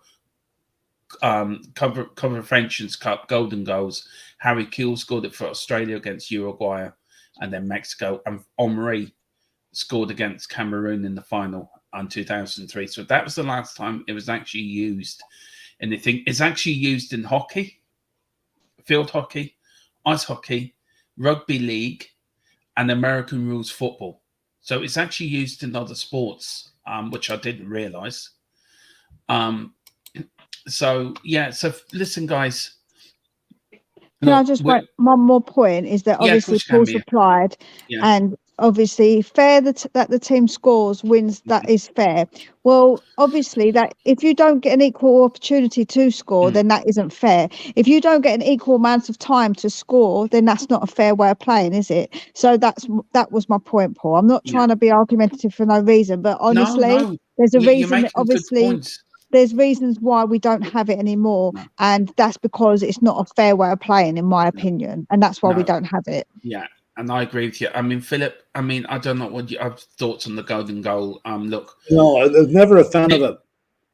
Conference Cup golden goals. Harry Kewell scored it for Australia against Uruguay, and then Mexico, and Henry scored against Cameroon in the final in 2003. So that was the last time it was actually used. And I think it's actually used in hockey, field hockey, ice hockey, rugby league, and American rules football. So it's actually used in other sports, which I didn't realize. So listen, guys. Can I just make one more point? Is that obviously Paul's replied, and obviously fair that the team scores wins. That is fair. Well, obviously that if you don't get an equal opportunity to score, then that isn't fair. If you don't get an equal amount of time to score, then that's not a fair way of playing, is it? So that was my point, Paul. I'm not trying to be argumentative for no reason, but honestly, there's a reason. Obviously, there's reasons why we don't have it anymore, and that's because it's not a fair way of playing, in my opinion, and that's why we don't have it. Yeah, and I agree with you. I mean, Philip, I don't know what you have thoughts on the golden goal. Look, no, I was never a fan of it.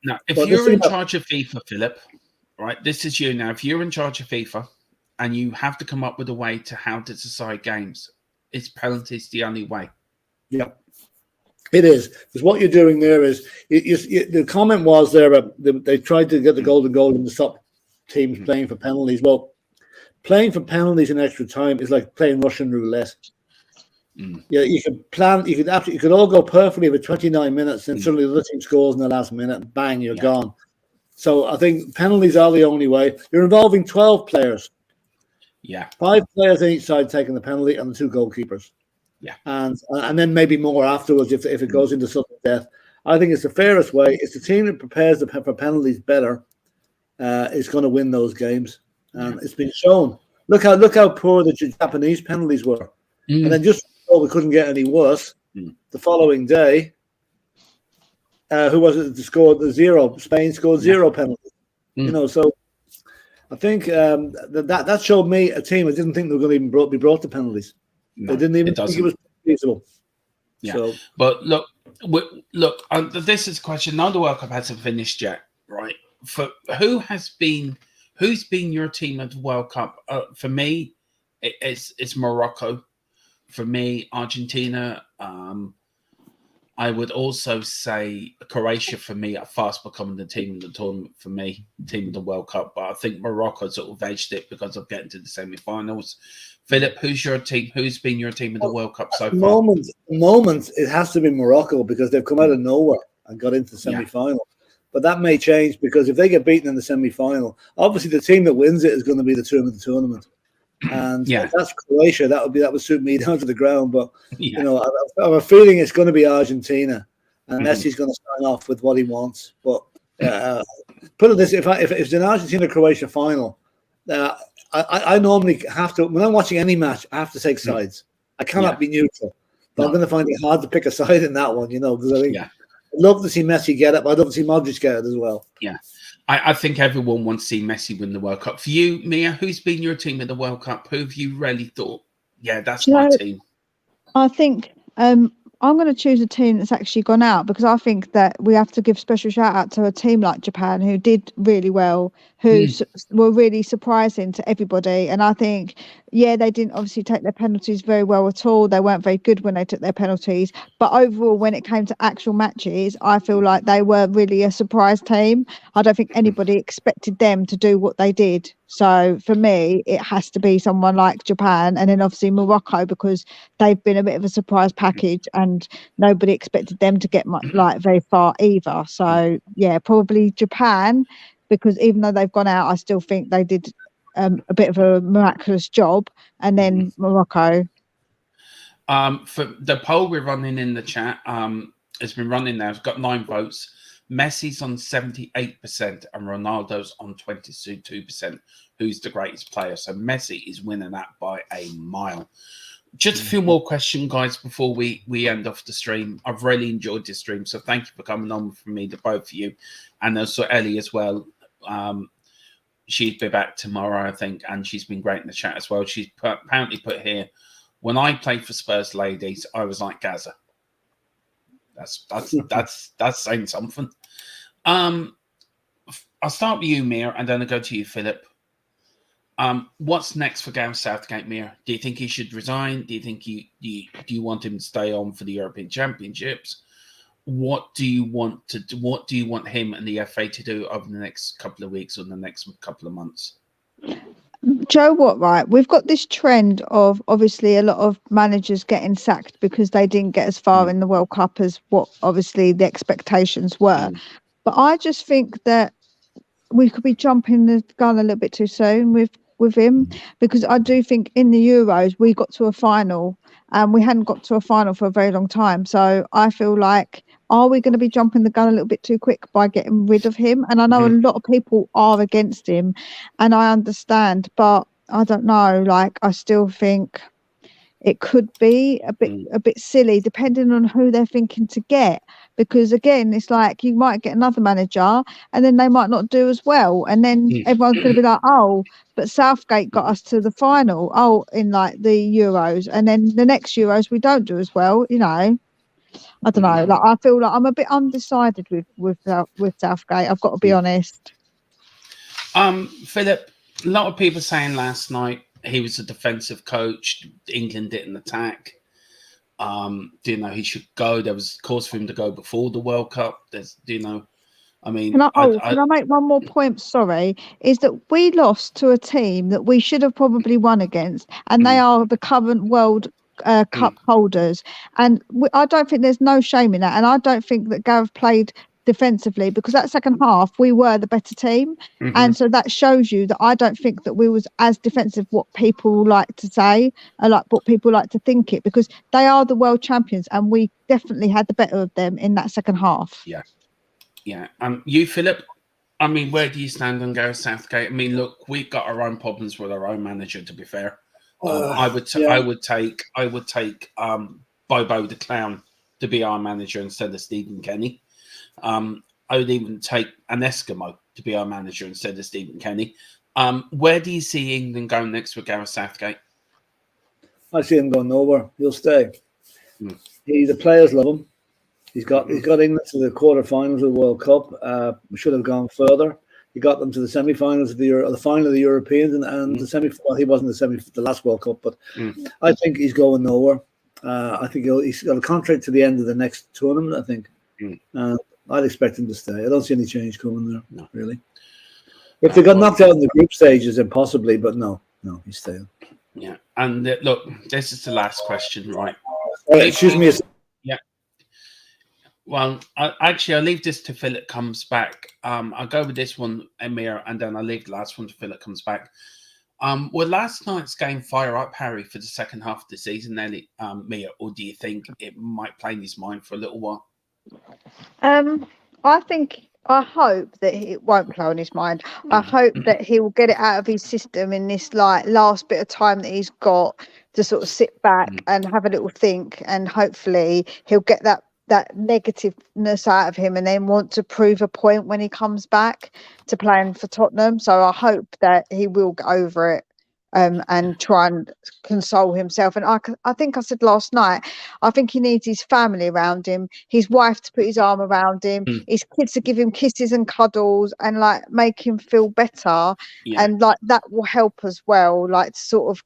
No, if you're in charge of FIFA, Philip, right? This is you now. If you're in charge of FIFA, and you have to come up with a way to how to decide games, it's penalties the only way. Yeah. It is, because what you're doing there is the comment was there. They tried to get the golden goal and to stop teams playing for penalties. Well, playing for penalties in extra time is like playing Russian roulette. Yeah, you could plan. You could all go perfectly with 29 minutes, and suddenly the other team scores in the last minute, and bang, you're gone. So I think penalties are the only way. You're involving 12 players. Yeah, 5 players on each side taking the penalty, and the 2 goalkeepers. Yeah, and then maybe more afterwards if it goes into sudden death. I think it's the fairest way. It's the team that prepares for penalties better is going to win those games, and it's been shown. Look how poor the Japanese penalties were, and then just we couldn't get any worse. The following day, who was it that scored the 0? Spain scored 0 penalties. You know, so I think that showed me a team that didn't think they were going to even be brought to penalties. No, they didn't even think it was feasible. Yeah, so, but look, this is a question. Now the World Cup hasn't finished yet, right? For who's been your team at the World Cup? For me, it's Morocco. For me, Argentina. I would also say Croatia for me are fast becoming the team of the tournament for me, team of the World Cup. But I think Morocco sort of edged it because of getting to the semi-finals. Philip, who's your team? Who's been your team of the World Cup so far? Moment, it has to be Morocco because they've come out of nowhere and got into the semi-final. But that may change because if they get beaten in the semi-final, obviously the team that wins it is going to be the team of the tournament. And if that's Croatia, that would suit me down to the ground. But you know, I have a feeling it's going to be Argentina, and Messi's going to sign off with what he wants. But put it this: if it's an Argentina-Croatia final, I normally have to, when I'm watching any match, I have to take sides. I cannot be neutral. But I'm going to find it hard to pick a side in that one, you know, because I think I'd love to see Messi get it, but I'd love to see Modric get it as well. Yeah. I think everyone wants to see Messi win the World Cup. For you, Mia, who's been your team in the World Cup? Who have you really thought, that's my team? I think I'm going to choose a team that's actually gone out because I think that we have to give special shout out to a team like Japan who did really well, who were really surprising to everybody. And I think, they didn't obviously take their penalties very well at all. They weren't very good when they took their penalties. But overall, when it came to actual matches, I feel like they were really a surprise team. I don't think anybody expected them to do what they did. So for me, it has to be someone like Japan and then obviously Morocco because they've been a bit of a surprise package and nobody expected them to get very far either. So probably Japan, because even though they've gone out, I still think they did a bit of a miraculous job. And then Morocco. For the poll we're running in the chat, it's been running now. It's got 9 votes. Messi's on 78% and Ronaldo's on 22%. Who's the greatest player? So Messi is winning that by a mile. Just a few more questions, guys, before we end off the stream. I've really enjoyed this stream, so thank you for coming on for me, to both of you, and also Ellie as well. She'd be back tomorrow, I think, and she's been great in the chat as well. She's apparently put here, when I played for Spurs ladies, I was like Gaza. That's saying something. I'll start with you, Mir, and then I'll go to you, Philip. What's next for Gareth Southgate, Mir? Do you think he should resign? Do you think do you want him to stay on for the European Championships? What do you want him and the FA to do over the next couple of weeks or the next couple of months? Joe, what, right? We've got this trend of obviously a lot of managers getting sacked because they didn't get as far in the World Cup as what obviously the expectations were. But I just think that we could be jumping the gun a little bit too soon with him, because I do think in the Euros we got to a final and we hadn't got to a final for a very long time. So I feel like, are we going to be jumping the gun a little bit too quick by getting rid of him? And I know a lot of people are against him and I understand, but I don't know, like I still think it could be a bit silly depending on who they're thinking to get, because again it's like you might get another manager and then they might not do as well, and then everyone's going to be like, oh, but Southgate got us to the final in like the Euros, and then the next Euros we don't do as well, you know. I don't know, like I feel like I'm a bit undecided with Southgate, I've got to be honest. Philip, a lot of people saying last night he was a defensive coach. England didn't attack. Do you know he should go? There was cause for him to go before the World Cup. I mean, can I make one more point? Sorry, is that we lost to a team that we should have probably won against, and they are the current World Cup holders. And I don't think there's no shame in that. And I don't think that Gareth played defensively, because that second half we were the better team, and so that shows you that I don't think that we was as defensive what people like to say, like what people like to think it, because they are the world champions and we definitely had the better of them in that second half. You, Philip, I mean, where do you stand on Gareth Southgate? I mean, look, we've got our own problems with our own manager, to be fair. I would take Bobo the Clown to be our manager instead of Stephen Kenny. I would even take an Eskimo to be our manager instead of Stephen Kenny. Where do you see England going next with Gareth Southgate? I see him going nowhere. He'll stay. Hmm. The players love him. He's got England to the quarterfinals of the World Cup. We should have gone further. He got them to the semi-finals of the final of the Europeans and the semi. Well, he wasn't the last World Cup, but I think he's going nowhere. I think he's got a contract to the end of the next tournament. I think. I'd expect him to stay. I don't see any change coming there, really. If they got knocked out in the group stages, then possibly, but no, he's staying. Yeah, and look, this is the last question, right? Excuse me. Yeah. Well, I'll leave this to Philip comes back. I'll go with this one, Emir, and then I'll leave the last one to Philip comes back. Will last night's game fire up Harry for the second half of the season, Nelly, Mia, or do you think it might play in his mind for a little while? I hope that it won't play on his mind. I hope that he will get it out of his system in this last bit of time that he's got to sort of sit back and have a little think, and hopefully he'll get that negativeness out of him and then want to prove a point when he comes back to playing for Tottenham. So I hope that he will get over it and try and console himself. And I think I said last night, I think he needs his family around him, his wife to put his arm around him, his kids to give him kisses and cuddles and like make him feel better. And like that will help as well, like to sort of,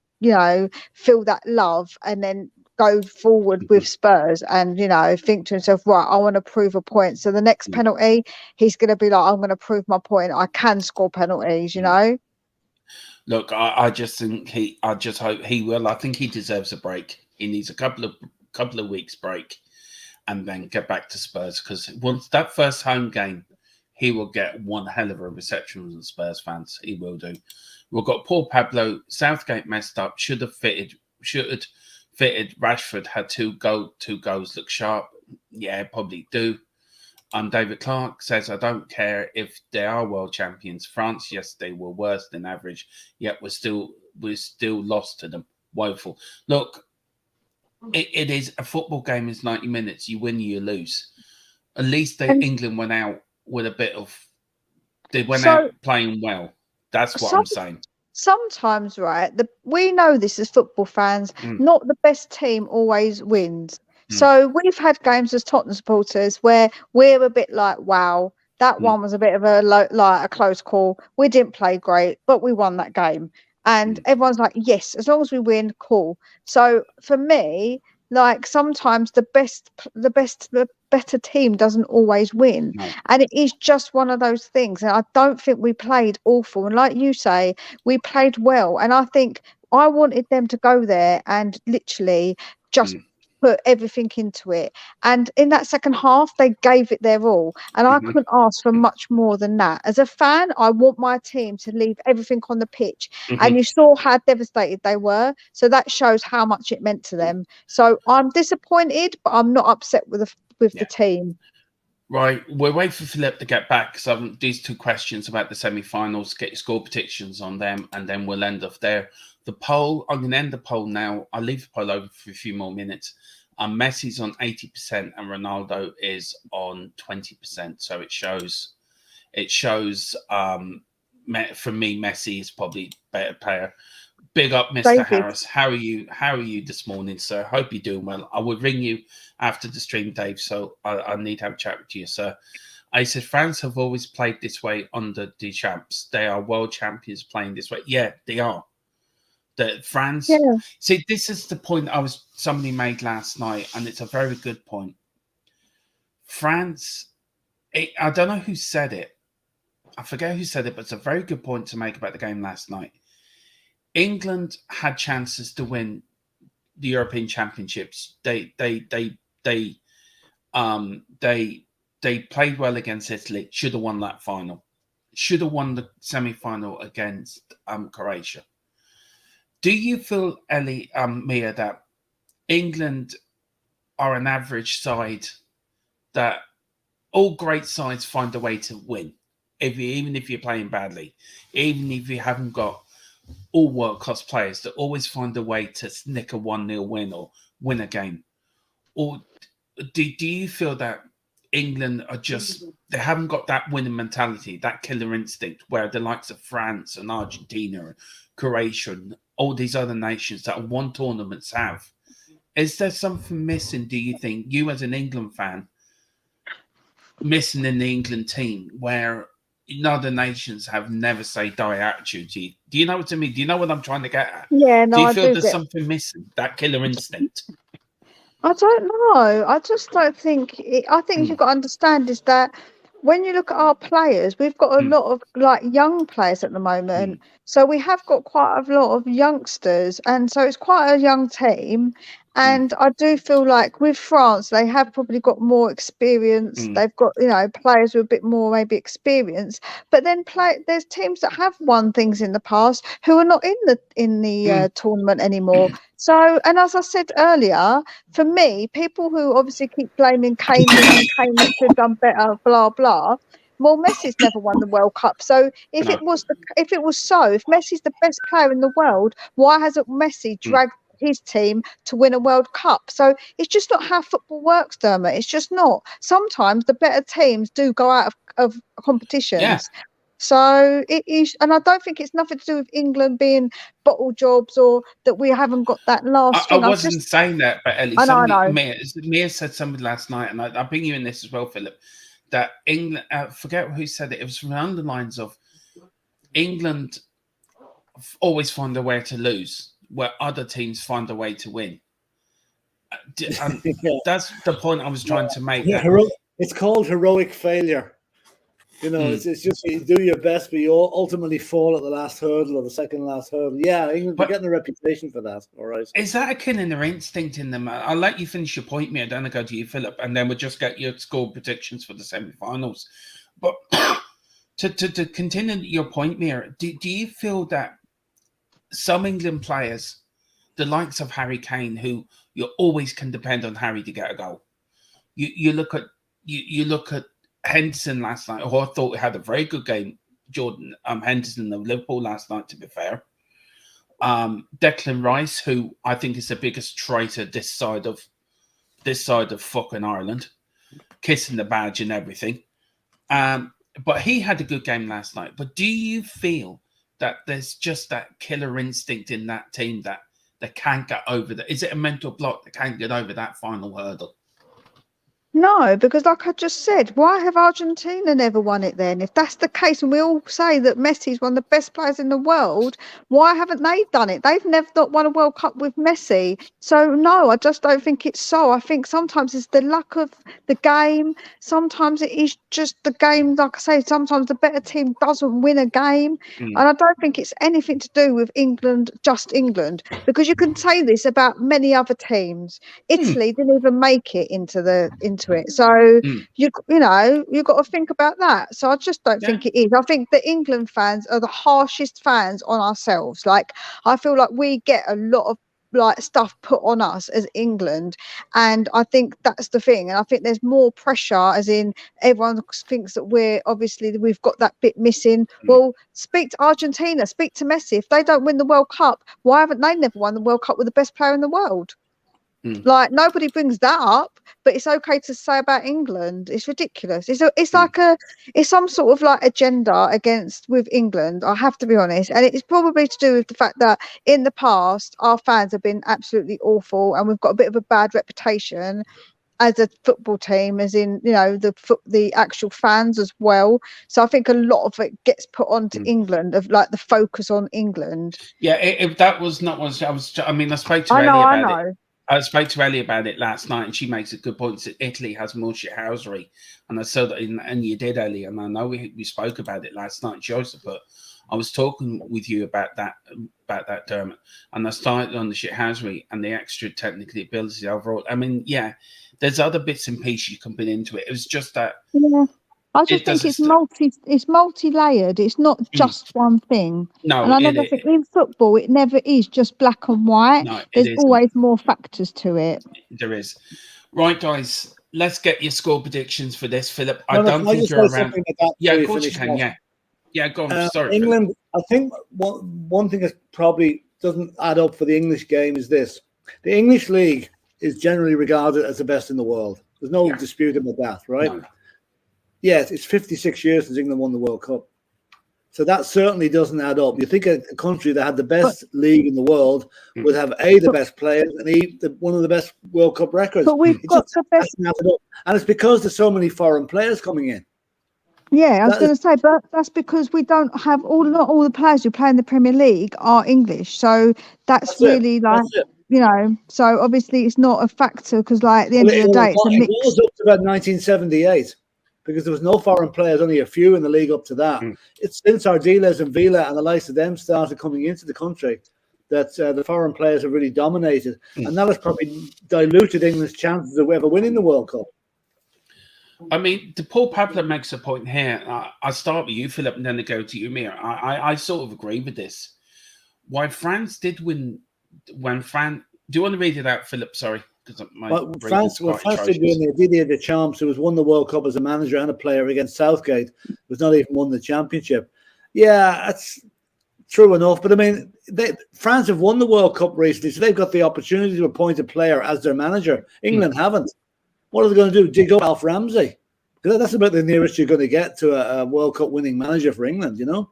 feel that love and then go forward with Spurs and, think to himself, right, I want to prove a point. So the next penalty, he's going to be like, I'm going to prove my point. I can score penalties, Look, I just hope he will. I think he deserves a break. He needs a couple of weeks break and then get back to Spurs, because once that first home game, he will get one hell of a reception from the Spurs fans. He will do. We've got Paul Pablo. Southgate messed up. Should have fitted. Rashford had two goals look sharp. Yeah, probably do. David Clark says, I don't care if they are world champions. France yesterday were worse than average, yet we're still lost to them. Woeful. Look, it is a football game. Is 90 minutes. You win, you lose. At least England went out with a bit of. They went out playing well. That's what I'm saying. Sometimes, right, we know this as football fans, not the best team always wins. So we've had games as Tottenham supporters where we're a bit like, wow, that one was a bit of a close call. We didn't play great, but we won that game. And everyone's like, yes, as long as we win, cool. So for me, like sometimes the better team doesn't always win. No. And it is just one of those things. And I don't think we played awful. And like you say, we played well. And I think I wanted them to go there and literally just put everything into it. And in that second half, they gave it their all. And I couldn't ask for much more than that. As a fan, I want my team to leave everything on the pitch. And you saw how devastated they were. So that shows how much it meant to them. So I'm disappointed, but I'm not upset with the team. Right. We're waiting for Philip to get back. So these two questions about the semi-finals, get your score predictions on them, and then we'll end off there. The poll, I'm going to end the poll now. I'll leave the poll over for a few more minutes. Messi's on 80% and Ronaldo is on 20%. So it shows for me, Messi is probably better player. Big up, Mr. David. Harris. How are you this morning, sir? Hope you're doing well. I will ring you after the stream, Dave, so I need to have a chat with you, sir. I said, France have always played this way under the champs. They are world champions playing this way. Yeah, they are. France. Yeah. See, this is the point somebody made last night, and it's a very good point. France, I don't know who said it. I forget who said it, but it's a very good point to make about the game last night. England had chances to win the European Championships. They played well against Italy. Should have won that final. Should have won the semi-final against Croatia. Do you feel, Ellie, Mia, that England are an average side, that all great sides find a way to win, even if you're playing badly, even if you haven't got all world-class players that always find a way to nick a 1-0 win or win a game? Or do you feel that England are just, they haven't got that winning mentality, that killer instinct, where the likes of France and Argentina and Croatia and all these other nations that have won tournaments have. Is there something missing, do you think, you as an England fan, missing in the England team, where other nations have never say die attitude? Do you know what I mean? Do you know what I'm trying to get at? Yeah, no, do you I feel do there's get. something missing, that killer instinct? I don't know. I just don't think. I think you've got to understand is that when you look at our players, we've got a lot of like young players at the moment. So we have got quite a lot of youngsters, and so it's quite a young team. And I do feel like with France, they have probably got more experience. They've got, you know, players with a bit more maybe experience. But then there's teams that have won things in the past who are not in the tournament anymore. So, and as I said earlier, for me, people who obviously keep blaming Kane this and Kane should have done better, blah blah. Well, Messi's never won the World Cup. So if No. if Messi's the best player in the world, why hasn't Messi dragged his team to win a World Cup? So it's just not how football works, Dermot. It's just not. Sometimes the better teams do go out of competitions. Yeah. So it is, and I don't think it's nothing to do with England being bottle jobs or that we haven't got that last I thing. wasn't saying that, but Ellie, I know. Mia said something last night, and I'll bring you in this as well, Philip, that England, forget who said it, it was from the lines of England always find a way to lose, where other teams find a way to win. And that's the point I was trying to make. Yeah, it's called heroic failure. You know, it's just you do your best, but you ultimately fall at the last hurdle or the second last hurdle. Yeah, England are getting a reputation for that. All right. Is that a killer instinct in them? I'll let you finish your point, Mia. Then I'll go to you, Philip, and then we'll just get your score predictions for the semi-finals. But to continue your point, Mia, do you feel that some England players, the likes of Harry Kane, who you always can depend on Harry to get a goal, you look at Henderson last night, who I thought had a very good game. Jordan Henderson of Liverpool last night, to be fair. Declan Rice, who I think is the biggest traitor this side of fucking Ireland, kissing the badge and everything. But he had a good game last night. But do you feel that there's just that killer instinct in that team that they can't get over that? Is it a mental block that can't get over that final hurdle? No, because like I just said, why have Argentina never won it then? If that's the case, and we all say that Messi's one of the best players in the world, why haven't they done it? They've never not won a World Cup with Messi. So no, I just don't think it's so. I think sometimes it's the luck of the game. Sometimes it is just the game. Like I say, sometimes the better team doesn't win a game. And I don't think it's anything to do with England, just England, because you can say this about many other teams. Italy didn't even make it into it. So you know, you've got to think about that. So I just don't think it is. I think the England fans are the harshest fans on ourselves. Like I feel like we get a lot of like stuff put on us as England, and I think that's the thing. And I think there's more pressure, as in everyone thinks that we've got that bit missing. Well, speak to Argentina, speak to Messi. If they don't win the World Cup, why haven't they never won the World Cup with the best player in the world? Like nobody brings that up, but it's okay to say about England. It's ridiculous. It's some sort of like agenda with England. I have to be honest, and it's probably to do with the fact that in the past our fans have been absolutely awful, and we've got a bit of a bad reputation as a football team, as in, you know, the actual fans as well. So I think a lot of it gets put onto England, of like the focus on England. Yeah, if that was not what I spoke to Ellie about it. I spoke to Ellie about it last night, and she makes a good point that Italy has more shithousery, and I saw that, and you did, Ellie, and I know we spoke about it last night. She also put, I was talking with you about that Dermot, and I started on the shithousery and the extra technical ability overall. I mean, yeah, there's other bits and pieces you can put into it. It was just that. Yeah. I just think it's multi-layered. It's not just one thing. No, and I never think in football it never is just black and white. No, there's always more factors to it. There is. Right, guys, let's get your score predictions for this, Philip. I don't think you're around. Yeah, of course you can. Yeah, go on. Sorry, England. Philip. I think one thing that probably doesn't add up for the English game is this: the English league is generally regarded as the best in the world. There's no dispute about that, right? No. Yeah, it's 56 years since England won the World Cup. So that certainly doesn't add up. You think a country that had the best league in the world would have the best players and one of the best World Cup records. But we've got the best. And it's because there's so many foreign players coming in. Yeah, I was going to say, but that's because we don't have not all the players who play in the Premier League are English. So that's really like, you know, so obviously it's not a factor because, like, at the end of the day, it's a mix. It was up to about 1978 because there was no foreign players, only a few in the league up to that. It's since Ardiles and Villa and the likes of them started coming into the country that the foreign players have really dominated. And that has probably diluted England's chances of ever winning the World Cup. I mean, Paul Pablo makes a point here. I'll start with you, Philip, and then I go to you, Mia. I sort of agree with this. Why France did win when France... Do you want to read it out, Philip? Sorry. France did win. Didier Deschamps, who has won the World Cup as a manager and a player against Southgate, who's not even won the championship. Yeah, that's true enough. But I mean, France have won the World Cup recently, so they've got the opportunity to appoint a player as their manager. England haven't. What are they going to do? Dig up Alf Ramsey? Because that's about the nearest you're going to get to a World Cup winning manager for England, you know?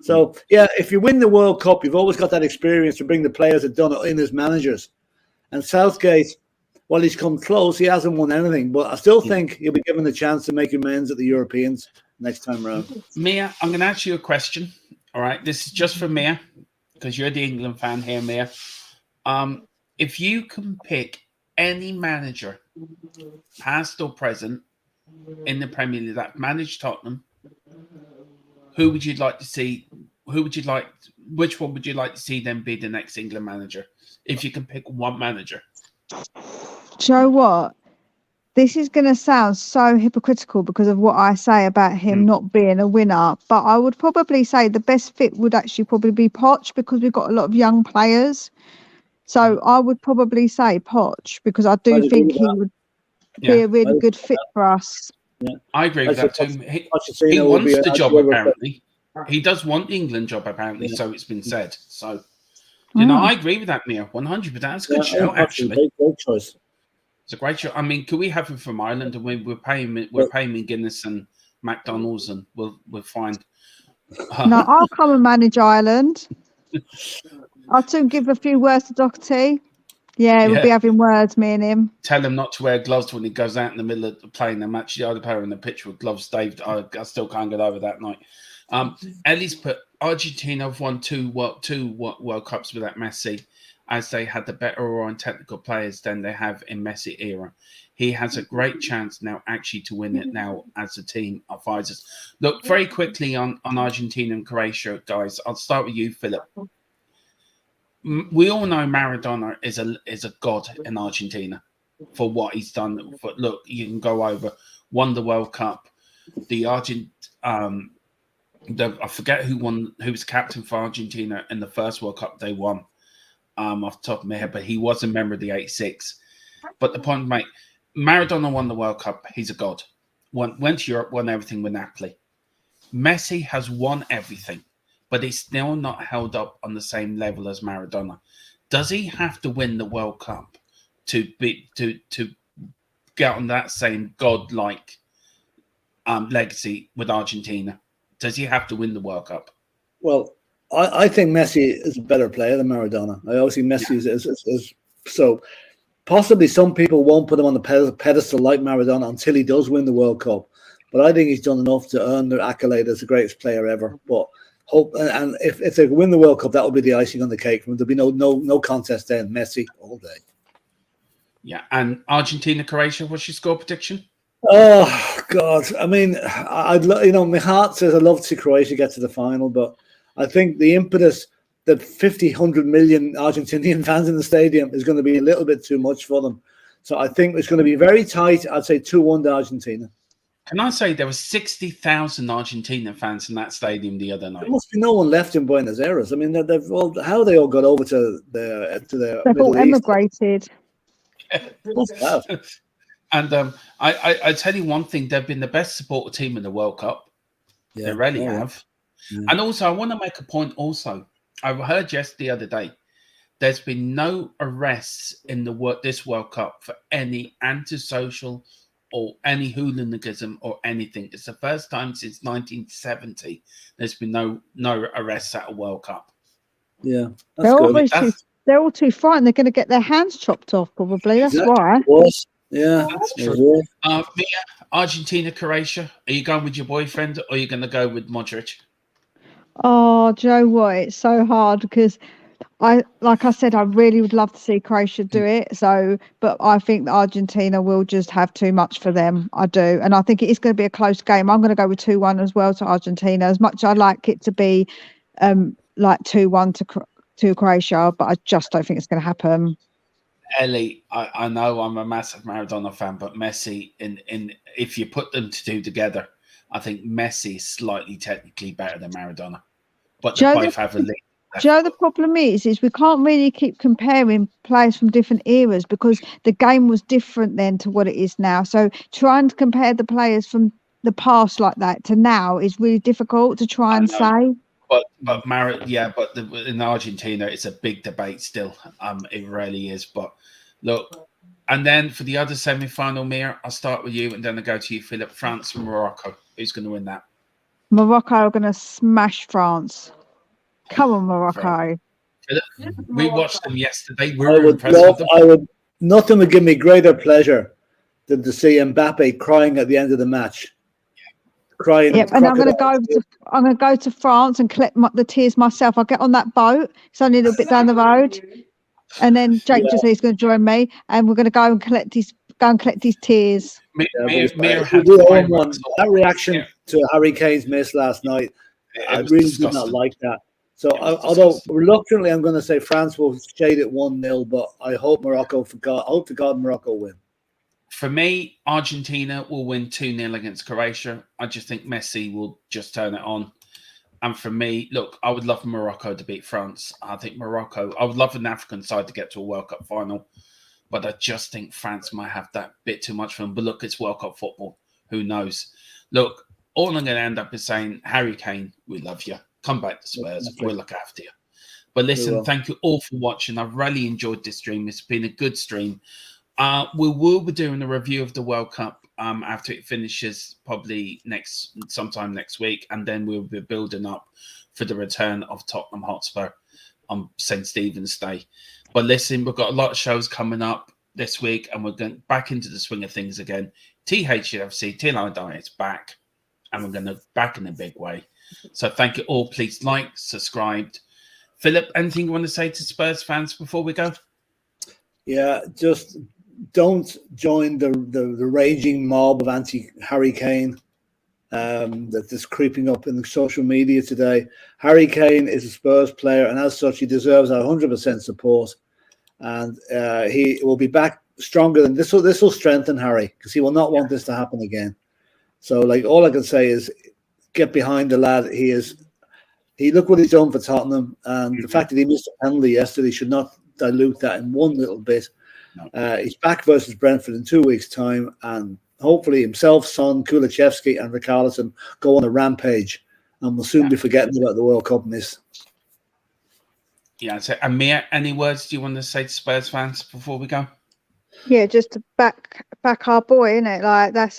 So, yeah, if you win the World Cup, you've always got that experience to bring the players that done it in as managers. And Southgate, while he's come close, he hasn't won anything. But I still think he'll be given the chance to make amends at the Europeans next time around. Mia, I'm going to ask you a question. All right? This is just for Mia, because you're the England fan here, Mia. If you can pick any manager, past or present, in the Premier League that managed Tottenham, who would you like to see? Which one would you like to see them be the next England manager? If you can pick one manager. Do you know what? This is going to sound so hypocritical because of what I say about him not being a winner. But I would probably say the best fit would actually probably be Poch because we've got a lot of young players. So I would probably say Poch because I do think he would be a really good fit for us. Yeah. I agree with that too. He wants the job apparently. He does want the England job apparently, so it's been said. So, you know, I agree with that, Mia, 100%. That's a good show, actually. Great choice. It's a great show. I mean, could we have him from Ireland? And we're paying McGuinness and McDonald's, and we'll find. No, I'll come and manage Ireland. I'll soon give a few words to Doherty. Yeah, we'll be having words, me and him. Tell him not to wear gloves when he goes out in the middle of playing the match. The other player in the pitch with gloves, Dave. I still can't get over that night. Ellie's put Argentina have won two World Cups without Messi, as they had the better or on technical players than they have in Messi era. He has a great chance now actually to win it now as a team of fighters. Look, very quickly on Argentina and Croatia, guys. I'll start with you, Philip. We all know Maradona is a god in Argentina for what he's done. Look, you can go over, won the World Cup. I forget who was captain for Argentina in the first World Cup they won, off the top of my head, but he was a member of the 86. But the point, mate, Maradona won the World Cup. He's a god. Went to Europe, won everything with Napoli. Messi has won everything, but he's still not held up on the same level as Maradona. Does he have to win the World Cup to get on that same godlike legacy with Argentina? Does he have to win the World Cup? Well, I think Messi is a better player than Maradona. I always think Messi is so. Possibly some people won't put him on the pedestal like Maradona until he does win the World Cup. But I think he's done enough to earn the accolade as the greatest player ever. But hope, and if they win the World Cup, that will be the icing on the cake. There'll be no contest then. Messi all day. Yeah, and Argentina, Croatia. What's your score prediction? Oh God! I mean, my heart says I'd love to see Croatia get to the final, but I think the impetus that 100 million Argentinian fans in the stadium is going to be a little bit too much for them. So I think it's going to be very tight. I'd say 2-1 to Argentina. Can I say there were 60,000 Argentina fans in that stadium the other night? There must be no one left in Buenos Aires. I mean, how they all got over to their They've all emigrated. And I tell you one thing: they've been the best supporter team in the World Cup. Yeah, they really have. Yeah. And also, I want to make a point. Also, I heard just the other day, there's been no arrests in this World Cup for any antisocial or any hooliganism or anything. It's the first time since 1970 there's been no arrests at a World Cup. Yeah, that's good. They're all too frightened. They're going to get their hands chopped off, probably. That's why. Yeah, that's true. Mia, Argentina, Croatia. Are you going with your boyfriend, or are you going to go with Modric? Oh, Joe, what? It's so hard because like I said, I really would love to see Croatia do it. So, but I think that Argentina will just have too much for them. I do, and I think it is going to be a close game. I'm going to go with 2-1 as well to Argentina. As much as I like it to be, like 2-1 to Croatia, but I just don't think it's going to happen. Ellie, I know I'm a massive Maradona fan, but Messi, in if you put them two together, I think Messi is slightly technically better than Maradona. But they both have a link. Joe, the problem is we can't really keep comparing players from different eras because the game was different then to what it is now. So trying to compare the players from the past like that to now is really difficult to try and say. But in Argentina, it's a big debate still. It really is. But look, and then for the other semi-final, Mia, I'll start with you, and then I go to you, Philip. France and Morocco. Who's going to win that? Morocco are going to smash France. Come on, Morocco. We watched them yesterday. Nothing would give me greater pleasure than to see Mbappe crying at the end of the match. Crying. Yep, and I'm going to go to France and collect the tears myself. I'll get on that boat. It's only a little bit down the road, and then Jake just said he's going to join me, and we're going to go and collect these tears. That reaction to Harry Kane's miss last night, I really did not like that. So, although reluctantly, I'm going to say France will shade it 1-0, but I hope hope to God Morocco win. For me, Argentina will win 2-0 against Croatia. I just think Messi will just turn it on. And for me, look, I would love Morocco to beat France. I think I would love an African side to get to a World Cup final. But I just think France might have that bit too much for them. But look, it's World Cup football. Who knows? Look, all I'm going to end up is saying, Harry Kane, we love you. Come back to Spurs. We'll look after you. But listen, thank you all for watching. I've really enjoyed this stream. It's been a good stream. We will be doing a review of the World Cup after it finishes, probably sometime next week. And then we'll be building up for the return of Tottenham Hotspur on St. Stephen's Day. But listen, we've got a lot of shows coming up this week, and we're going back into the swing of things again. THFC, Till I Die, it's back. And we're going to back in a big way. So thank you all. Please like, subscribe. Philip, anything you want to say to Spurs fans before we go? Yeah, just don't join the raging mob of anti-Harry Kane that is creeping up in the social media today. Harry Kane is a Spurs player, and as such, he deserves our 100% support. And he will be back stronger than this. This will strengthen Harry because he will not want this to happen again. So, all I can say is get behind the lad. Look what he's done for Tottenham, and the fact that he missed a penalty yesterday should not dilute that in one little bit. He's back versus Brentford in 2 weeks' time, and hopefully himself, Son, Kulusevski, and Richarlison go on a rampage, and we'll soon be forgetting about the World Cup miss. Yeah, so Amir, any words do you want to say to Spurs fans before we go? Yeah, just to back our boy, innit? Like that's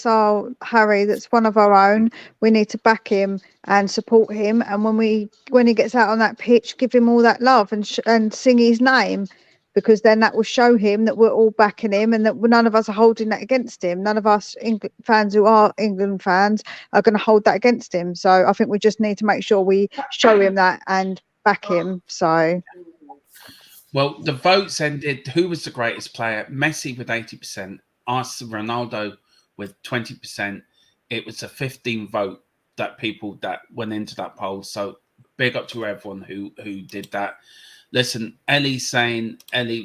our Harry. That's one of our own. We need to back him and support him. And when he gets out on that pitch, give him all that love and sing his name, because then that will show him that we're all backing him and that none of us are holding that against him. None of us fans who are England fans are going to hold that against him. So I think we just need to make sure we show him that and back him. So. Well, the votes ended. Who was the greatest player? Messi with 80%, us, Ronaldo with 20%. It was a 15 vote that people that went into that poll. So big up to everyone who did that. Listen, Ellie's saying,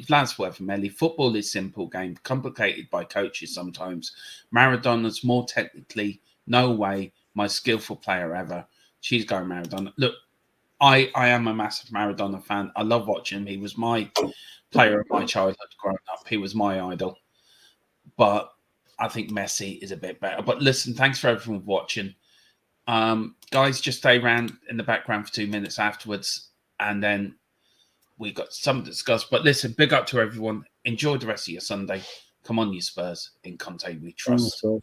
last word from Ellie, football is simple game, complicated by coaches sometimes. Maradona's more technically, no way, my skillful player ever. She's going Maradona. Look, I am a massive Maradona fan. I love watching him. He was my player of my childhood growing up. He was my idol. But I think Messi is a bit better. But listen, thanks for everyone watching. Guys, just stay around in the background for 2 minutes afterwards. And then we got some to discuss. But listen, big up to everyone. Enjoy the rest of your Sunday. Come on, you Spurs. In Conte we trust. Oh,